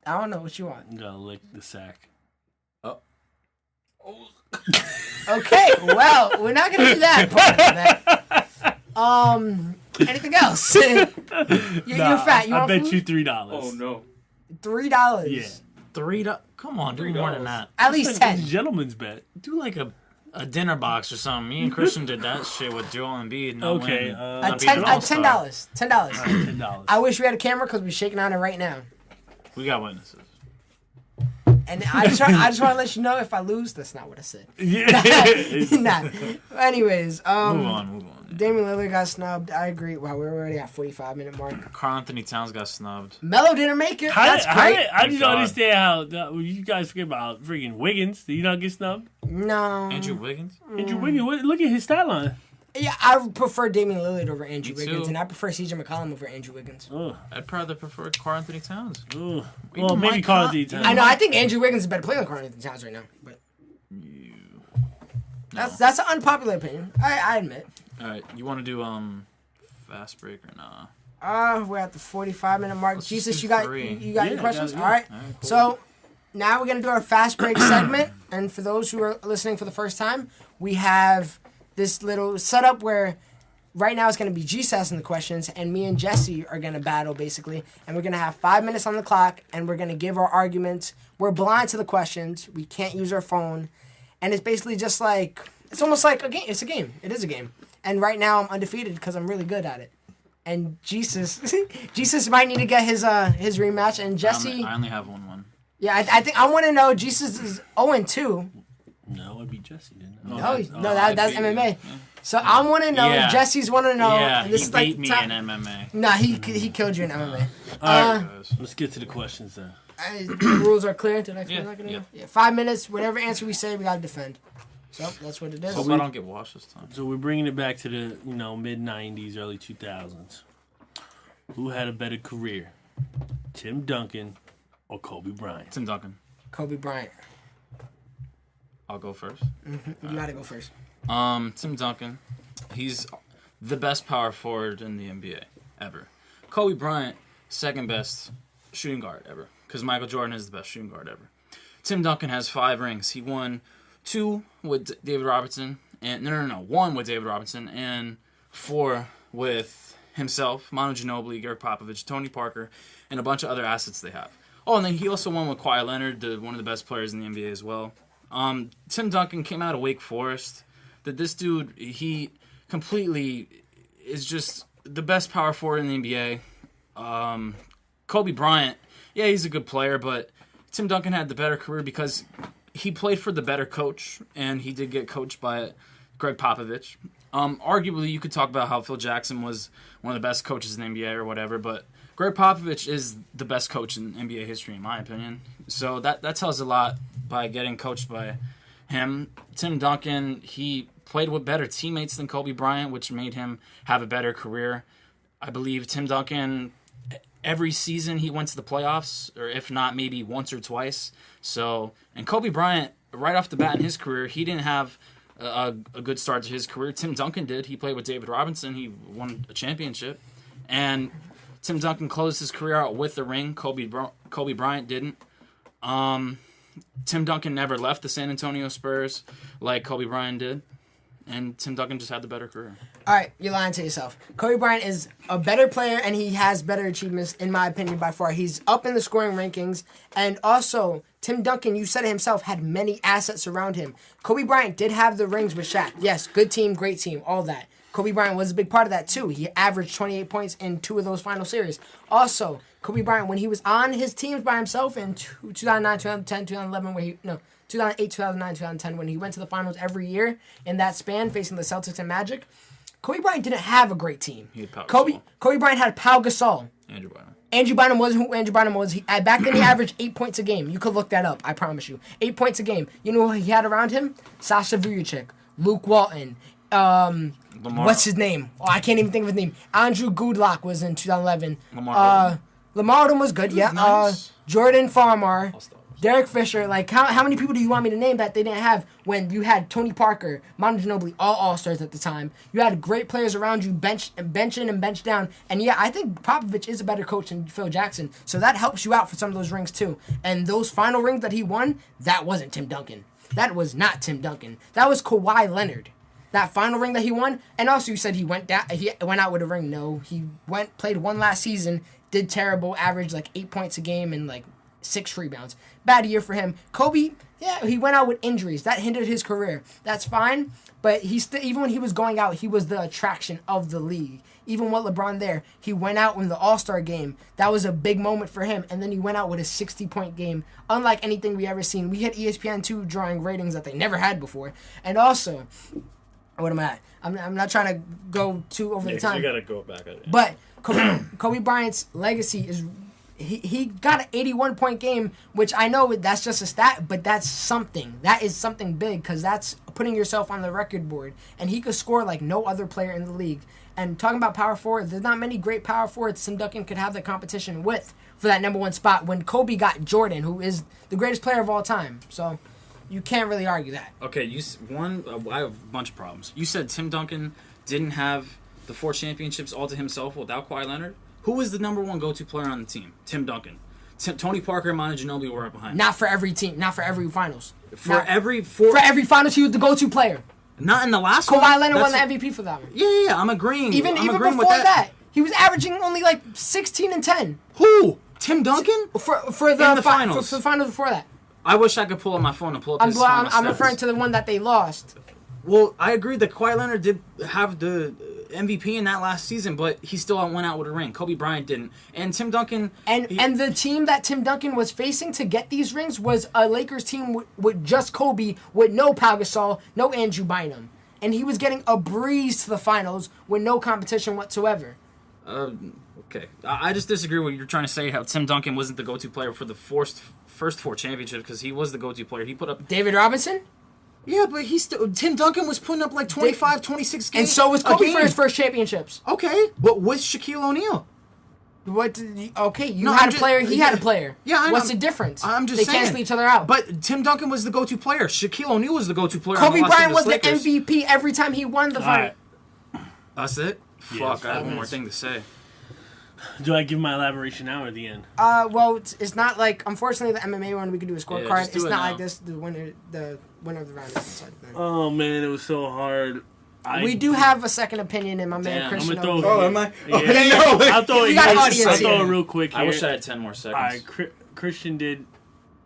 I don't know what you want. I'm gonna lick the sack. Okay, well, we're not gonna do that part of it. Anything else? You're fat. You I want bet food? you $3. Oh no. $3. Yeah. $3. Come on, do more than that. At least It's 10. a gentleman's bet. Do like a dinner box or something. Me and Christian did that shit with Joel Embiid. Not Okay, winning. a Not A being an $10. all-star. $10. $10. I wish we had a camera because we're shaking on it right now. We got witnesses. And I just want to let you know if I lose, that's not what I said. Yeah. Nah. Anyways, Move on. Damian Lillard got snubbed. I agree. Wow, we're already at 45-minute mark. Carl Anthony Towns got snubbed. Melo didn't make it. That's great. I just God. don't understand how you guys forget about freaking Wiggins. Did you not get snubbed? No. Andrew Wiggins? Andrew Wiggins, look at his stat line. Yeah, I prefer Damian Lillard over Andrew Me Wiggins, too. and I prefer CJ McCollum over Andrew Wiggins. Ugh. I'd rather prefer Carl Anthony Towns. Ugh. Even Well, maybe Mike Carl Con- D. Towns. I know. I think Andrew Wiggins is a better player than Carl Anthony Towns right now, but that's an unpopular opinion. I admit. All right, you want to do fast break or nah? We're at the 45-minute mark. Let's just Jesus, do you got three. you got Yeah, your I questions? got it. All right. All right, cool. So now we're gonna do our fast break segment, and for those who are listening for the first time, we have this little setup where right now it's gonna be G asking the questions, and me and Jesse are gonna battle basically, and we're gonna have 5 minutes on the clock, and we're gonna give our arguments. We're blind to the questions. We can't use our phone, and it's basically just like it's almost like a game. It's a game. It is a game. And right now I'm undefeated because I'm really good at it. And Jesus might need to get his rematch. And Jesse, I only have one. yeah, I think I want to know. Jesus is 0-2. No, I beat Jesse, didn't I? No, I that's beat you. MMA. So I want to know. Yeah. Jesse's want to know. Yeah, and this he is like beat me top- in MMA. Nah, he killed you in MMA. All right, Guys. let's get to the questions then. The rules are clear. Did I explain Yeah, that good yeah. enough? Yeah. 5 minutes. Whatever answer we say, we gotta defend. So that's what it is. Hope I don't get washed this time. So we're bringing it back to the mid '90s, early 2000s. Who had a better career, Tim Duncan or Kobe Bryant? Tim Duncan. Kobe Bryant. I'll go first. You gotta go first. Tim Duncan. He's the best power forward in the NBA ever. Kobe Bryant, second best shooting guard ever. Because Michael Jordan is the best shooting guard ever. Tim Duncan has 5 rings. He won 2 with David Robinson. And one with David Robinson. And 4 with himself, Manu Ginobili, Gary Popovich, Tony Parker, and a bunch of other assets they have. Oh, and then he also won with Kawhi Leonard, one of the best players in the NBA as well. Tim Duncan came out of Wake Forest. This dude, he completely is just the best power forward in the NBA. Kobe Bryant, yeah, he's a good player, but Tim Duncan had the better career because he played for the better coach, and he did get coached by Greg Popovich. Arguably, you could talk about how Phil Jackson was one of the best coaches in the NBA or whatever, but Greg Popovich is the best coach in NBA history, in my opinion. So that tells a lot by getting coached by him. Tim Duncan, he played with better teammates than Kobe Bryant, which made him have a better career. I believe Tim Duncan, every season he went to the playoffs, or if not, maybe once or twice. So, and Kobe Bryant, right off the bat in his career, he didn't have a good start to his career. Tim Duncan did. He played with David Robinson. He won a championship. And Tim Duncan closed his career out with the ring. Kobe Bryant didn't. Tim Duncan never left the San Antonio Spurs like Kobe Bryant did. And Tim Duncan just had the better career. All right, you're lying to yourself. Kobe Bryant is a better player, and he has better achievements, in my opinion, by far. He's up in the scoring rankings. And also, Tim Duncan, you said it himself, had many assets around him. Kobe Bryant did have the rings with Shaq. Yes, good team, great team, all that. Kobe Bryant was a big part of that, too. He averaged 28 points in 2 of those final series. Also, Kobe Bryant, when he was on his teams by himself in 2009, 2010, 2011, 2008, 2009, 2010, when he went to the finals every year in that span facing the Celtics and Magic, Kobe Bryant didn't have a great team. He had Pau Kobe Gasol. Bryant had Pau Gasol. Andrew Bynum. Andrew Bynum wasn't who Andrew Bynum was. Back then, he averaged 8 points a game. You could look that up, I promise you. 8 points a game. You know who he had around him? Sasha Vujacic, Luke Walton, what's his name? Oh, I can't even think of his name. Andrew Goodlock was in 2011. Lamar Odom was good, yeah. Nice. Jordan Farmar, Derek Fisher. Like, how many people do you want me to name that they didn't have when you had Tony Parker, Manu Ginobili, all All-Stars at the time? You had great players around you, bench in and bench down. And yeah, I think Popovich is a better coach than Phil Jackson. So that helps you out for some of those rings too. And those final rings that he won, that wasn't Tim Duncan. That was not Tim Duncan. That was Kawhi Leonard. That final ring that he won, and also you said he went out with a ring. No, he played one last season, did terrible, averaged like 8 points a game and like 6 rebounds. Bad year for him. Kobe, yeah, he went out with injuries. That hindered his career. That's fine, but even when he was going out, he was the attraction of the league. Even with LeBron there, he went out in the All-Star game. That was a big moment for him, and then he went out with a 60-point game, unlike anything we ever seen. We had ESPN2 drawing ratings that they never had before, and also. What am I at? I'm not trying to go too over the time. You gotta go back at it. But Kobe Bryant's legacy is he got an 81-point game, which I know that's just a stat, but that's something. That is something big because that's putting yourself on the record board. And he could score like no other player in the league. And talking about power forward, there's not many great power forwards Tim Duncan could have the competition with for that number 1 spot when Kobe got Jordan, who is the greatest player of all time. So. You can't really argue that. Okay, I have a bunch of problems. You said Tim Duncan didn't have the 4 championships all to himself without Kawhi Leonard. Who was the number 1 go-to player on the team? Tim Duncan. Tony Parker and Manu Ginobili were right behind. Not for every team. Not for every finals. For every finals, he was the go-to player. Not in the last one. Kawhi Leonard won the MVP for that one. Yeah, I'm agreeing. Even agreeing before with that, he was averaging only like 16 and 10. Who? Tim Duncan? For the finals. For the finals before that. I wish I could pull up my phone and pull up his final I'm stats. referring to the one that they lost. Well, I agree that Kawhi Leonard did have the MVP in that last season, but he still went out with a ring. Kobe Bryant didn't. And Tim Duncan... And the team that Tim Duncan was facing to get these rings was a Lakers team with just Kobe, with no Pau Gasol, no Andrew Bynum. And he was getting a breeze to the finals with no competition whatsoever. Okay. I just disagree with what you're trying to say, how Tim Duncan wasn't the go-to player for the first 4 championships, because he was the go-to player. He put up... David Robinson? Yeah, but Tim Duncan was putting up like 25, 26 games. And so was Kobe for his first championships. Okay, but with Shaquille O'Neal. What? Okay, you No, had I'm a just- player. He had a yeah. player. Yeah, What's the difference? I'm just they saying. cancel each other out. But Tim Duncan was the go-to player. Shaquille O'Neal was the go-to player. Kobe on the Los Bryant was the Angeles Lakers. MVP every time he won the All fight. right. That's it? Yeah, Fuck, I have one more it's- thing to say. Do I give my elaboration now or at the end? Well, it's not like, unfortunately, the MMA one, we could do a scorecard. just do It's it not now. like this. The winner of the round is decided then. Oh man, it was so hard. We do have a second opinion in my man Damn, I'm Christian. gonna throw over it. here. am I? Yeah. Okay, no. I'll throw it. We got I'll audience throw here. it real quick here. I wish I had 10 more seconds. All right, Christian did.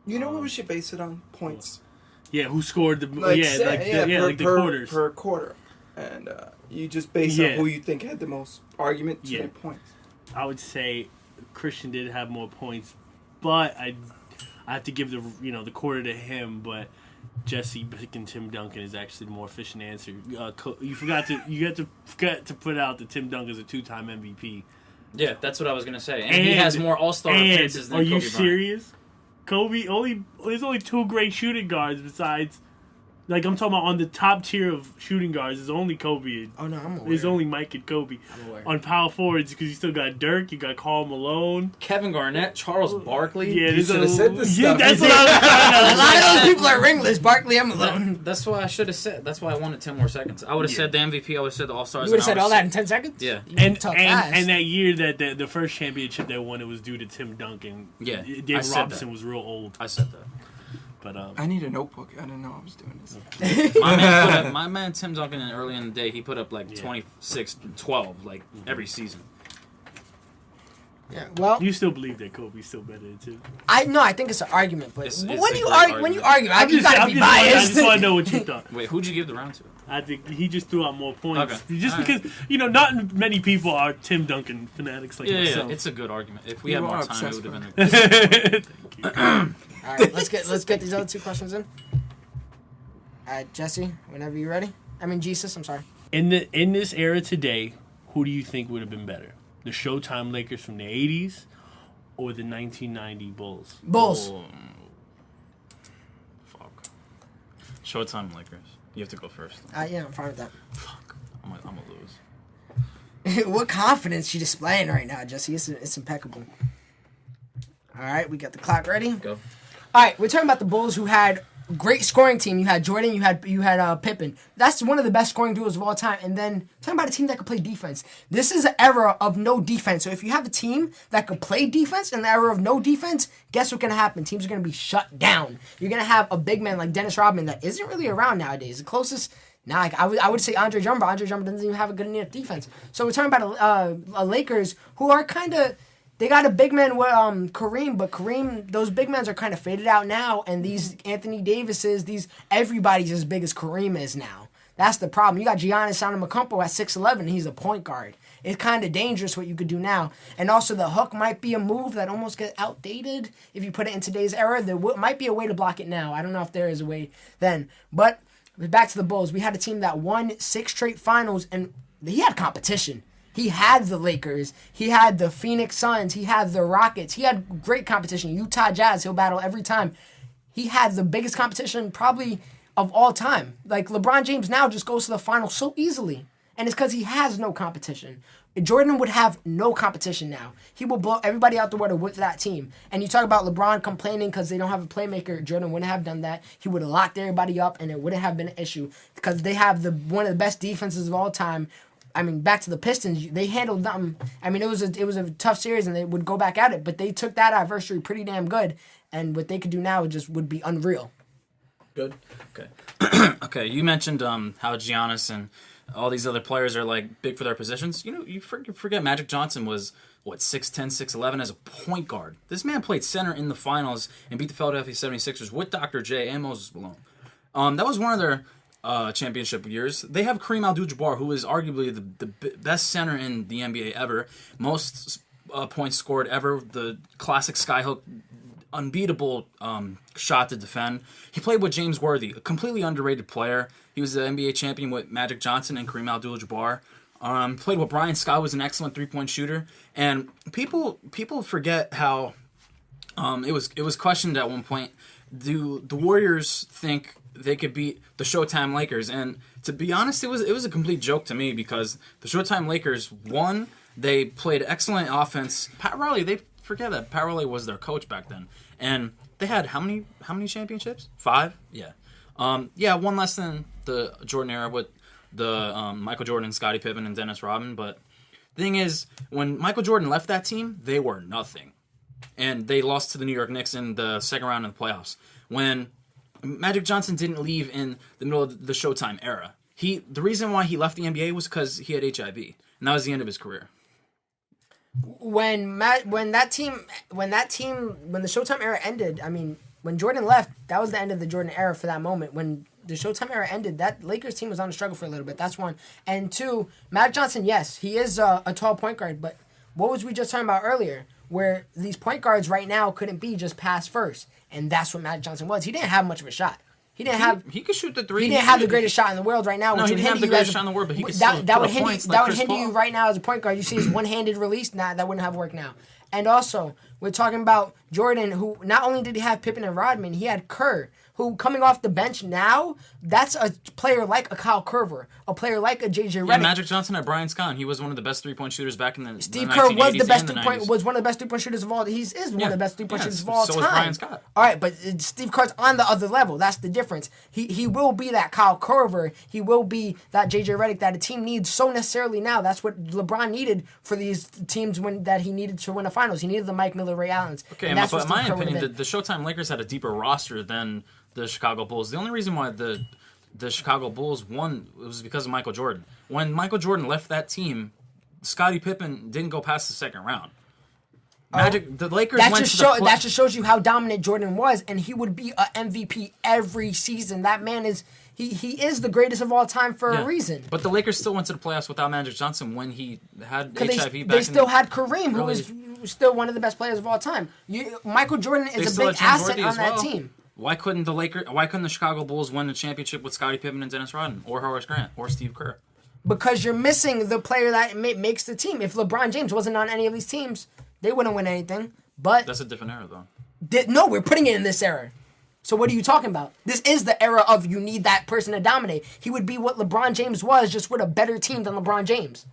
You know what we should base it on? Points. Yeah, who scored the? Like, like the quarters. per quarter, and you just base Yeah. on who you think had the most argument to Yeah. get points. I would say Christian did have more points, but I have to give the quarter to him. But Jesse picking Tim Duncan is actually the more efficient answer. You forgot to put out that Tim Duncan is a 2-time MVP. Yeah, that's what I was going to say. And he has more all-star appearances than are Kobe you Bryant. serious? There's only 2 great shooting guards besides. Like, I'm talking about on the top tier of shooting guards, there's only Kobe. Oh, no, I'm aware. There's only Mike and Kobe. I'm aware. On power forwards, because you still got Dirk, you got Karl Malone. Kevin Garnett, Charles Barkley. Yeah, You should have said this yeah, stuff. that's what I was trying A lot of those people are ringless. Barkley, I'm alone. That's what I should have said. That's why I wanted 10 more seconds. I would have Yeah. said the MVP. I would have said the All-Stars. You would have and said I all would've that in 10 seconds? Yeah. You and talk and, fast. and that year that the first championship they won, it was due to Tim Duncan. Yeah, I David said Robinson that. was real old. I said that. But I need a notebook. I didn't know I was doing this. My man Tim Duncan, early in the day, he put up like 26, 12, like every season. Yeah, well, you still believe that Kobe's still better than Tim? I think it's an argument, but It's when a you great argue, argument. you gotta be I biased. just want to know what you thought. Wait, who'd you give the round to? I think he just threw out more points. Okay. Just All right. because, not many people are Tim Duncan fanatics like Yeah, myself. it's a good argument. If we You had more are time, it obsessed would have been. All right, let's get these other 2 questions in. All right, Jesse, whenever you're ready. I mean, Jesus, I'm sorry. In this era today, who do you think would have been better? The Showtime Lakers from the 80s or the 1990 Bulls? Bulls. Oh, fuck. Showtime Lakers. You have to go first. Yeah, I'm fine with that. Fuck. I'm gonna lose. What confidence you displaying right now, Jesse? It's impeccable. All right, we got the clock ready. Go. All right, we're talking about the Bulls who had great scoring team. You had Jordan, you had Pippen. That's one of the best scoring duos of all time. And then talking about a team that could play defense. This is an era of no defense. So if you have a team that could play defense in the era of no defense, guess what's gonna happen? Teams are gonna be shut down. You're gonna have a big man like Dennis Rodman that isn't really around nowadays. The closest. Now, like, I would say Andre Drummond. Andre Drummond doesn't even have a good enough defense. So we're talking about a Lakers who are kind of. They got a big man with Kareem, but Kareem, those big men are kind of faded out now, and these Anthony Davises, everybody's as big as Kareem is now. That's the problem. You got Giannis Antetokounmpo at 6'11", and he's a point guard. It's kind of dangerous what you could do now. And also the hook might be a move that almost get outdated if you put it in today's era. There might be a way to block it now. I don't know if there is a way then. But back to the Bulls. We had a team that won 6 straight finals, and he had competition. He had the Lakers. He had the Phoenix Suns. He had the Rockets. He had great competition. Utah Jazz, he'll battle every time. He had the biggest competition probably of all time. Like, LeBron James now just goes to the finals so easily. And it's because he has no competition. Jordan would have no competition now. He will blow everybody out the water with that team. And you talk about LeBron complaining because they don't have a playmaker. Jordan wouldn't have done that. He would have locked everybody up, and it wouldn't have been an issue because they have one of the best defenses of all time. I mean, back to the Pistons, they handled them. I mean, it was a tough series, and they would go back at it. But they took that adversary pretty damn good, and what they could do now just would be unreal. Good. Okay. Okay. You mentioned how Giannis and all these other players are like big for their positions. You forget Magic Johnson was 6'10", 6'11" as a point guard. This man played center in the finals and beat the Philadelphia 76ers with Dr. J and Moses Malone. That was one of their championship years. They have Kareem Abdul-Jabbar, who is arguably the best center in the NBA ever, most points scored ever, the classic skyhook, unbeatable shot to defend. He played with James Worthy, a completely underrated player. He was the NBA champion with Magic Johnson and Kareem Abdul-Jabbar. Played with Brian Scott, was an excellent three-point shooter. And people forget how it was questioned at one point, do the Warriors think they could beat the Showtime Lakers? And to be honest, it was a complete joke to me because the Showtime Lakers won They played excellent offense. Pat Riley, they forget that Pat Riley was their coach back then, and they had how many championships? 5? Yeah. One less than the Jordan era with the Michael Jordan, Scottie Pippen, and Dennis Rodman. But the thing is, when Michael Jordan left that team, they were nothing. And they lost to the New York Knicks in the second round of the playoffs. When Magic Johnson didn't leave in the middle of the Showtime era. The reason why he left the NBA was because he had HIV. And that was the end of his career. When the Showtime era ended, I mean, when Jordan left, that was the end of the Jordan era for that moment. When the Showtime era ended, that Lakers team was on the struggle for a little bit. That's one. And two, Magic Johnson, yes, he is a tall point guard, but what was we just talking about earlier? Where these point guards right now couldn't be just pass first. And that's what Magic Johnson was. He didn't have much of a shot. He could shoot the 3. He didn't have the greatest shot in the world right now. No, he didn't have the greatest shot in the world, but he could still put up points like Chris Paul. That would hinder you right now as a point guard. You see his one-handed release, that wouldn't have worked now. And also, we're talking about Jordan, who not only did he have Pippen and Rodman, he had Kerr, who coming off the bench now, that's a player like a Kyle Korver, a player like a JJ Redick. Yeah, Magic Johnson had Brian Scott. He was one of the best three-point shooters back in the Steve the Kerr 1980s was the best and the 3-point 90s. was one of the best 3-point shooters of all. One of the best 3-point shooters of all so time. was Brian Scott. All right, but Steve Kerr's on the other level. That's the difference. He will be that Kyle Korver. He will be that JJ Redick that a team needs so necessarily now. That's what LeBron needed for these teams that he needed to win the finals. He needed the Mike Miller, Ray Allens. Okay, but in my opinion, the Showtime Lakers had a deeper roster than the Chicago Bulls. The only reason why the Chicago Bulls won was because of Michael Jordan. When Michael Jordan left that team, Scottie Pippen didn't go past the second round. The Lakers that just shows you how dominant Jordan was, and he would be an MVP every season. That man is he is the greatest of all time for a reason. But the Lakers still went to the playoffs without Magic Johnson when he had HIV back. They still had Kareem, who was still one of the best players of all time. Michael Jordan is a big asset on that team. Why couldn't the Chicago Bulls win the championship with Scottie Pippen and Dennis Rodman, or Horace Grant, or Steve Kerr? Because you're missing the player that makes the team. If LeBron James wasn't on any of these teams, they wouldn't win anything. But that's a different era, though. No, we're putting it in this era. So what are you talking about? This is the era of you need that person to dominate. He would be what LeBron James was, just with a better team than LeBron James.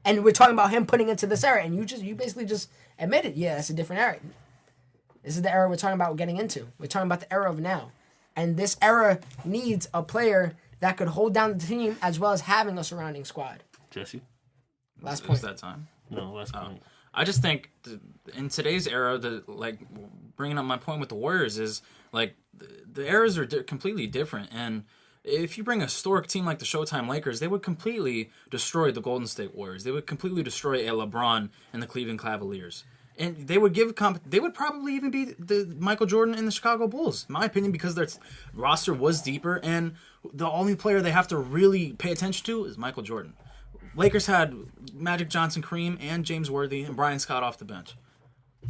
And we're talking about him putting into this era, and you basically just admitted, yeah, that's a different era. This is the era we're talking about getting into. We're talking about the era of now. And this era needs a player that could hold down the team as well as having a surrounding squad. Jesse? Last point. Is that time? No, last point. I just think in today's era, bringing up my point with the Warriors is, the eras are completely different. And if you bring a historic team like the Showtime Lakers, they would completely destroy the Golden State Warriors. They would completely destroy a LeBron and the Cleveland Cavaliers. And they would they would probably even be the Michael Jordan and the Chicago Bulls, in my opinion, because their roster was deeper, and the only player they have to really pay attention to is Michael Jordan. Lakers had Magic Johnson, Kareem, and James Worthy, and Brian Scott off the bench.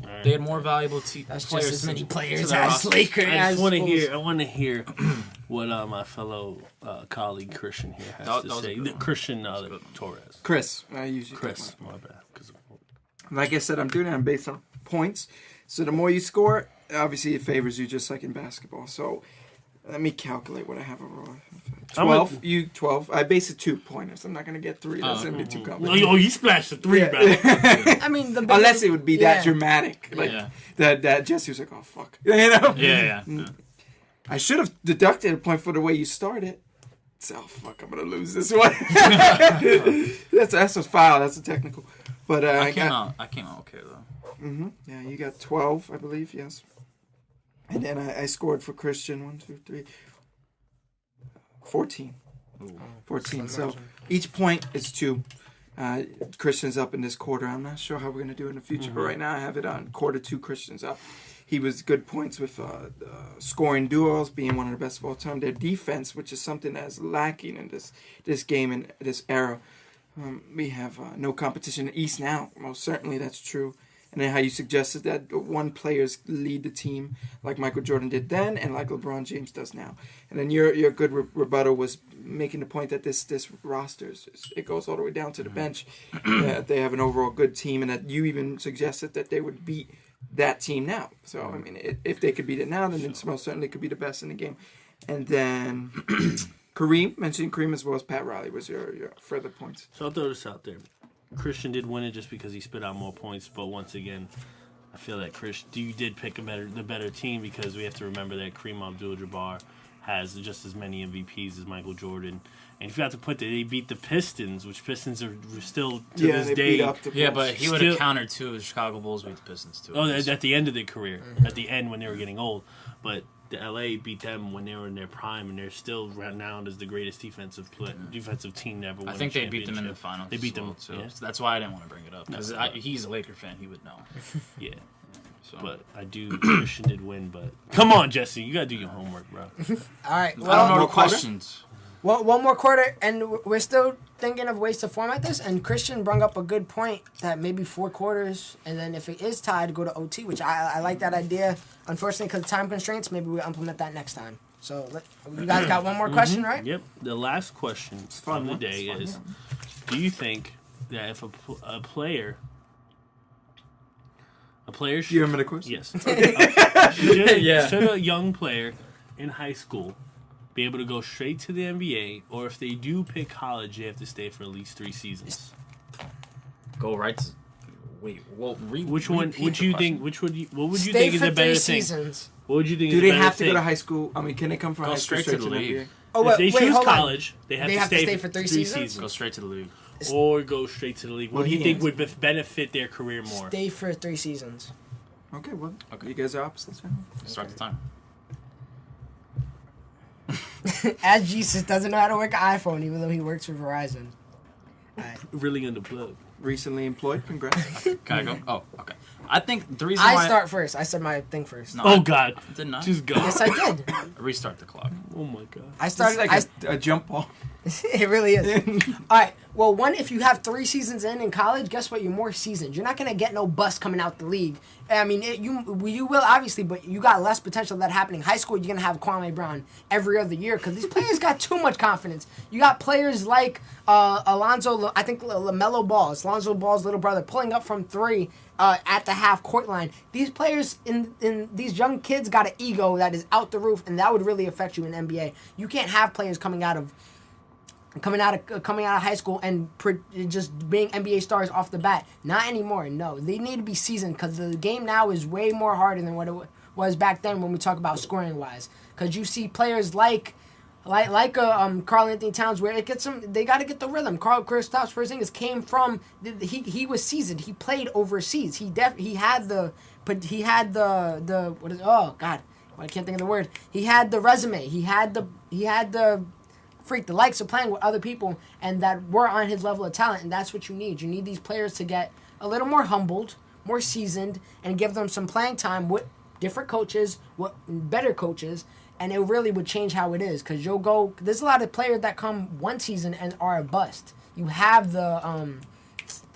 Right. They had more valuable players. Just as many players as Lakers. I want to hear what my fellow colleague Christian here has to say. Christian Torres. Chris. I usually Chris. My bad. Like I said, I'm doing it based on points. So the more you score, obviously it favors you, just like in basketball. So let me calculate what I have overall. 12. 12. I base it 2-pointers. I'm not going to get 3. That's going to be too complicated. Oh, you splashed a 3, bro. I mean, unless it would be that dramatic. That Jesse was like, oh, fuck. You know? Yeah. I should have deducted a point for the way you started. So, fuck, I'm going to lose this one. That's a foul. That's a technical. But I came out okay, though. Mm-hmm. Yeah, you got 12, I believe, yes. And then I scored for Christian 1, 2, 3, 14. Ooh. 14. So each point is 2. Christian's up in this quarter. I'm not sure how we're going to do it in the future, but right now I have it on quarter 2, Christian's up. He was good points with scoring duels, being one of the best of all time. Their defense, which is something that is lacking in this game and this era. We have no competition in the East now. Most certainly that's true. And then how you suggested that one players lead the team like Michael Jordan did then and like LeBron James does now. And then your good rebuttal was making the point that this roster, it goes all the way down to the bench. They have an overall good team, and that you even suggested that they would beat that team now. So, I mean, if they could beat it now, then it's most certainly could be the best in the game. And then Kareem, mentioning Kareem as well as Pat Riley was your further points. So I'll throw this out there. Christian did win it just because he spit out more points. But once again, I feel that you did pick the better team because we have to remember that Kareem Abdul-Jabbar has just as many MVPs as Michael Jordan. And if you have to put they beat the Pistons, which Pistons are still to this they day. beat up the Yeah, Bulls. but he would have countered too. The Chicago Bulls beat the Pistons too. Oh, at the end of their career, at the end when they were getting old. But the LA beat them when they were in their prime, and they're still renowned as the greatest defensive team to ever win. I think a they beat them in the championship. finals. They beat as well, them too. yeah. So that's why I didn't want to bring it up because he's a Laker fan. He would know. Yeah. So. But I do. Christian did win, but come on, Jesse, you gotta do your homework, bro. All right. I don't Well, know more the questions. one more quarter, and we're still thinking of ways to format this. And Christian brought up a good point that maybe 4 quarters, and then if it is tied, go to OT, which I like that idea. Unfortunately, because of time constraints, maybe we'll implement that next time. So you guys got one more question, right? Yep. The last question fun, of the huh? day It's fun, is: do you think that if a player should You remember the question? yes, Yeah. should a young player in high school be able to go straight to the NBA, or if they do pick college, they have to stay for at least 3 seasons? Go right to. Wait. Well, Which one repeat would the you question. think? What would you Stay think is for a better 3 thing? seasons. What would you think? Do is they a better have to go thing? to high school? I mean, can they come from Go high school straight to the the league. NBA? Oh, If they choose hold on. college, they have to stay for 3 seasons? Go straight to the league. or go straight to the league. What Well, do you he think answered. would benefit their career more? Stay for 3 seasons. Okay, well, Okay. you guys are opposites. Right? Start the time. As Jesus doesn't know how to work an iPhone, even though he works for Verizon. All right. Really underplugged. Recently employed. Congrats. Can I go? Oh, okay. I think the reason I why start first. I said my thing first. No, Oh God! didn't I? Just go. Yes, I did. Restart the clock. Oh my God! I It's started. like a jump ball. It really is. All right. Well, one, if you have 3 seasons in college, guess what? You're more seasoned. You're not gonna get no bust coming out the league. I mean, you will obviously, but you got less potential of that happening. High school, you're gonna have Kwame Brown every other year because these players got too much confidence. You got players like Alonzo. I think LaMelo Ball, it's Alonzo Ball's little brother, pulling up from 3 at the half court line. These players in these young kids got an ego that is out the roof, and that would really affect you in NBA. You can't have players coming out of high school and just being NBA stars off the bat. Not anymore. No, they need to be seasoned because the game now is way more harder than what it was back then when we talk about scoring wise. Because you see players like Karl Anthony Towns where it gets them. They got to get the rhythm. Kristaps Porzingis came from. He was seasoned. He played overseas. He had the what is oh God, I can't think of the word. He had the resume. He had the the likes of playing with other people and that were on his level of talent, and that's what you need. You need these players to get a little more humbled, more seasoned, and give them some playing time with different coaches, with better coaches, and it really would change how it is. Because there's a lot of players that come one season and are a bust. You have the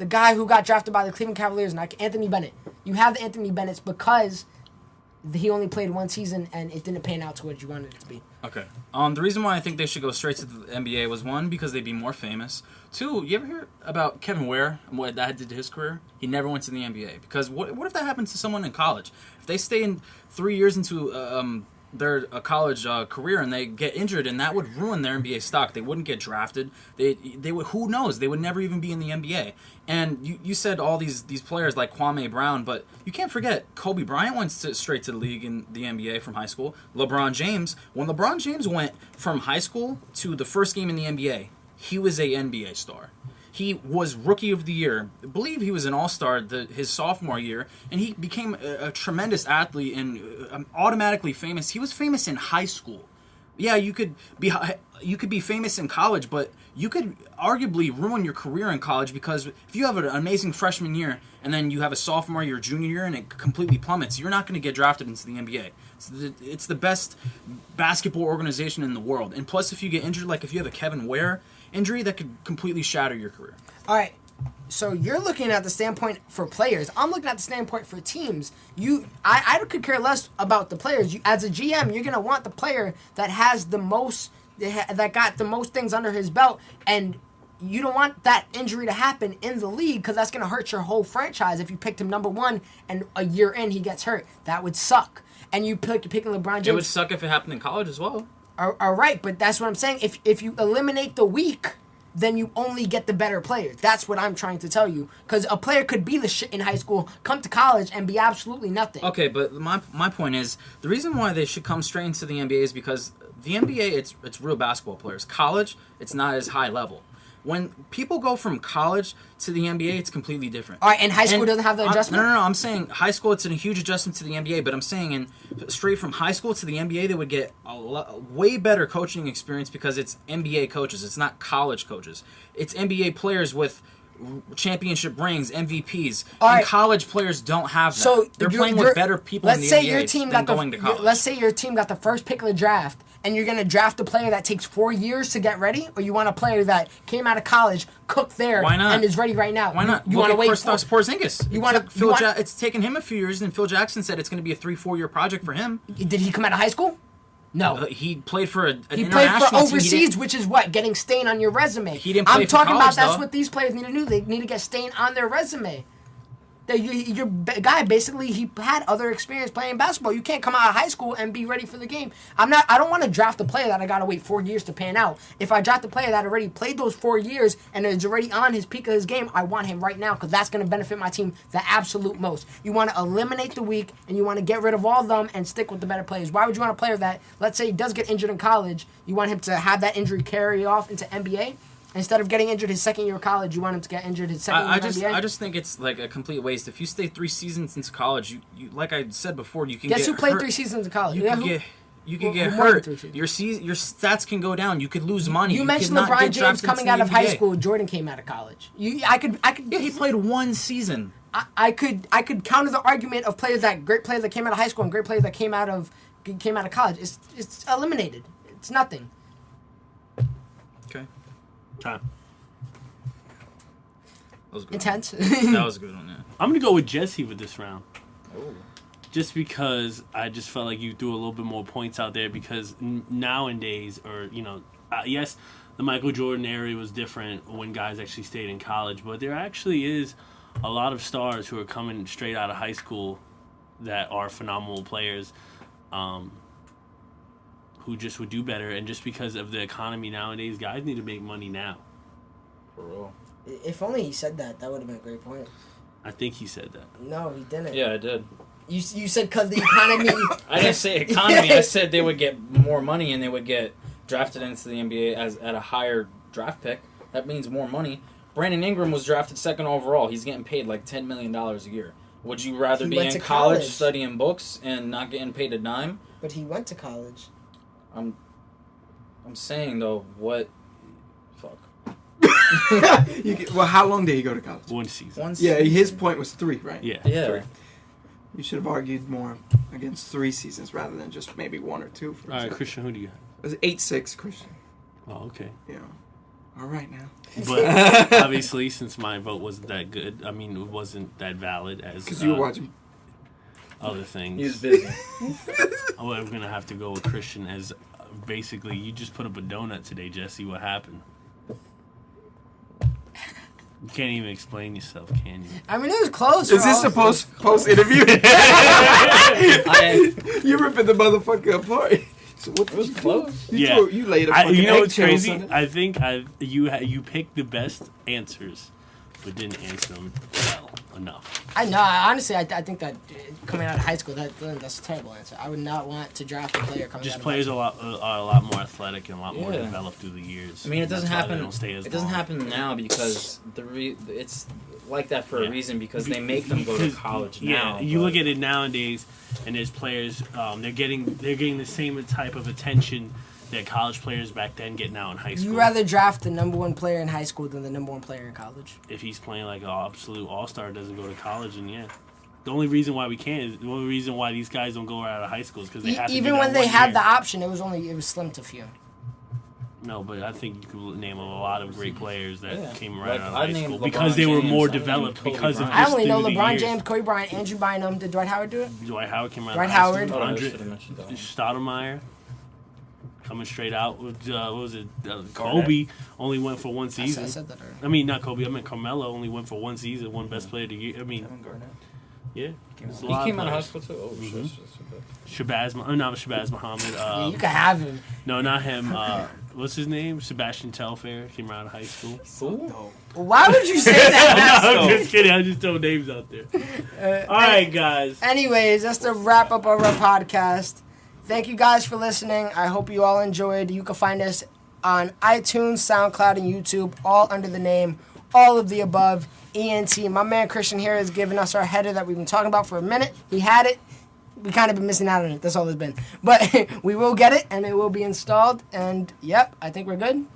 guy who got drafted by the Cleveland Cavaliers, Anthony Bennett. You have the Anthony Bennetts because he only played 1 season and it didn't pan out to what you wanted it to be. Okay. The reason why I think they should go straight to the NBA was 1, because they'd be more famous. 2, you ever hear about Kevin Ware and what that did to his career? He never went to the NBA because what if that happens to someone in college? If they stay in 3 years into their college career and they get injured, and that would ruin their NBA stock. They wouldn't get drafted. They would. Who knows? They would never even be in the NBA. And you said all these players like Kwame Brown, but you can't forget Kobe Bryant went straight to the league in the NBA from high school. LeBron James, when LeBron James went from high school to the first game in the NBA, he was a NBA star. He was Rookie of the Year. I believe he was an All-Star his sophomore year, and he became a tremendous athlete and automatically famous. He was famous in high school. Yeah, you could be famous in college, but you could arguably ruin your career in college because if you have an amazing freshman year and then you have a sophomore year, junior year, and it completely plummets, you're not going to get drafted into the NBA. It's the best basketball organization in the world. And plus, if you get injured, like if you have a Kevin Ware injury, that could completely shatter your career. All right. So you're looking at the standpoint for players. I'm looking at the standpoint for teams. I could care less about the players. As a GM, you're gonna want the player that has the most, that got the most things under his belt, and you don't want that injury to happen in the league because that's gonna hurt your whole franchise. If you picked him number 1 and a year in he gets hurt, that would suck. And you're picking LeBron James. It would suck if it happened in college as well. All right, but that's what I'm saying. If you eliminate the weak, then you only get the better players. That's what I'm trying to tell you. Because a player could be the shit in high school, come to college, and be absolutely nothing. Okay, but my point is, the reason why they should come straight into the NBA is because the NBA, it's real basketball players. College, it's not as high level. When people go from college to the NBA, it's completely different. All right, and high school doesn't have the adjustment? No. I'm saying high school, it's a huge adjustment to the NBA, but I'm saying straight from high school to the NBA, they would get a way better coaching experience because it's NBA coaches. It's not college coaches. It's NBA players with championship rings, MVPs. All right. And college players don't have that. So they're playing with better people in the NBA than going to college. Let's say your team got the first pick of the draft, and you're going to draft a player that takes 4 years to get ready, or you want a player that came out of college, cooked there, Why not? and is ready right now? Why not? You want to wait for Porzingis. It's taken him a few years, and Phil Jackson said it's going to be a 3-4 year project for him. Did he come out of high school? No. He played for an He international played for team. overseas, which is what? Getting stain on your resume. He didn't play I'm for talking college, about that's though. what these players need to do. They need to get stain on their resume. Your guy basically he had other experience playing basketball. You can't come out of high school and be ready for the game. I don't want to draft a player that I gotta wait 4 years to pan out. If I draft a player that already played those 4 years and is already on his peak of his game, I want him right now because that's gonna benefit my team the absolute most. You want to eliminate the weak and you want to get rid of all of them and stick with the better players. Why would you want a player that, let's say, he does get injured in college? You want him to have that injury carry off into NBA? Instead of getting injured his second year of college, you want him to get injured his second year of NBA? I just think it's like a complete waste. If you stay 3 seasons into college, you like I said before, you can Guess get who played hurt. 3 seasons of college? You Yeah, can who? get you could Who get more than hurt. 3 seasons? Your stats can go down. You could lose money. You mentioned could not LeBron get James drafted coming into out the of high NBA. school. Jordan came out of college. I could. Yeah, he played 1 season. I could counter the argument of great players that came out of high school and great players that came out of college. It's eliminated. It's nothing. Okay, Time. that was a good. Intense. That was a good one. Yeah. I'm gonna go with Jesse with this round. Oh. Just because I just felt like you threw a little bit more points out there because nowadays, or yes, the Michael Jordan era was different when guys actually stayed in college, but there actually is a lot of stars who are coming straight out of high school that are phenomenal players, who just would do better, and just because of the economy nowadays, guys need to make money now. For real. If only he said that, that would have been a great point. I think he said that. No, he didn't. Yeah, I did. You said because the economy. I didn't say economy. I said they would get more money and they would get drafted into the NBA at a higher draft pick. That means more money. Brandon Ingram was drafted 2nd overall. He's getting paid like $10 million a year. Would you rather He be went in to college college. studying books and not getting paid a dime? But he went to college. I'm saying though, what? Fuck. Well, how long did he go to college? 1 season. Yeah, his point was 3, right? Yeah. Yeah. 3. You should have argued more against 3 seasons rather than just maybe 1 or 2. For All right, example. Christian, who do you got? It was 8-6, Christian. Oh, okay. Yeah. All right now. But obviously, since my vote wasn't that good, it wasn't that valid as Because you were watching. other things. He was busy. I'm gonna have to go with Christian as basically you just put up a donut today, Jesse. What happened? You can't even explain yourself, can you? I mean, it was close. Is this a post interview? You ripping the motherfucker apart. So what It was close. You laid a fucking you know what's eggshell crazy? on it. I think you picked the best answers, but didn't answer them well enough. I know. Honestly, I think that coming out of high school, that's a terrible answer. I would not want to draft a player coming Just out of players high are a lot more athletic and a lot more Yeah. developed through the years. I mean, it doesn't That's why they happen. don't stay as It doesn't long. happen now because it's like that for Yeah. a reason because they make them go to Because- college yeah, now. you but- look at it nowadays, and there's players. They're getting the same type of attention that college players back then get now in high school. You rather draft the number 1 player in high school than the number 1 player in college? If he's playing like an absolute all-star, doesn't go to college, and yeah. The only reason why we can't is the only reason why these guys don't go out of high school is because they have to Even do when that they 1 had year. the option, it was slim to few. No, but I think you could name a lot of great players that Yeah. came right Like, out of I high named school LeBron because they were James, more I named developed Kobe because of Bryant. I just only know through the LeBron years. James, Kobe Bryant, Andrew Bynum. Did Dwight Howard do it? Dwight Howard came out Dwight of high Howard. school. Oh, I Andre should've mentioned that one. Stoudemire coming straight out with what was it? Kobe only went for 1 I season. said that already. I mean, not Kobe. I mean, Carmelo only went for 1 season, 1 best player of the year. I mean, Kevin Garnett. Yeah. He came out of high school too. Oh shit. Shabazz, not Shabazz Muhammad. Yeah, you can have him. No, not him. What's his name? Sebastian Telfair came out of high school. Why would you say that? I'm just kidding. I just throw names out there. All right, guys. Anyways, that's the wrap up of our podcast. Thank you guys for listening. I hope you all enjoyed. You can find us on iTunes, SoundCloud, and YouTube, all under the name All of the Above ENT. My man Christian here has given us our header that we've been talking about for a minute. He had it. We kind of been missing out on it. That's all it's been. But we will get it, and it will be installed. And, yep, I think we're good.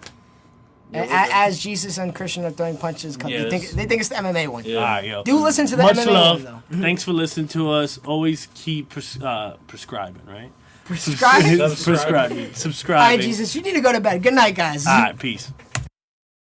Yeah, as Jesus and Christian are throwing punches, they think it's the MMA one. Yeah. All right, yo. Do listen to the Much MMA love. one, though. Thanks for listening to us. Always keep prescribing, right? Prescribing? Prescribing. All Subscribing. right, Jesus, you need to go to bed. Good night, guys. All right, peace.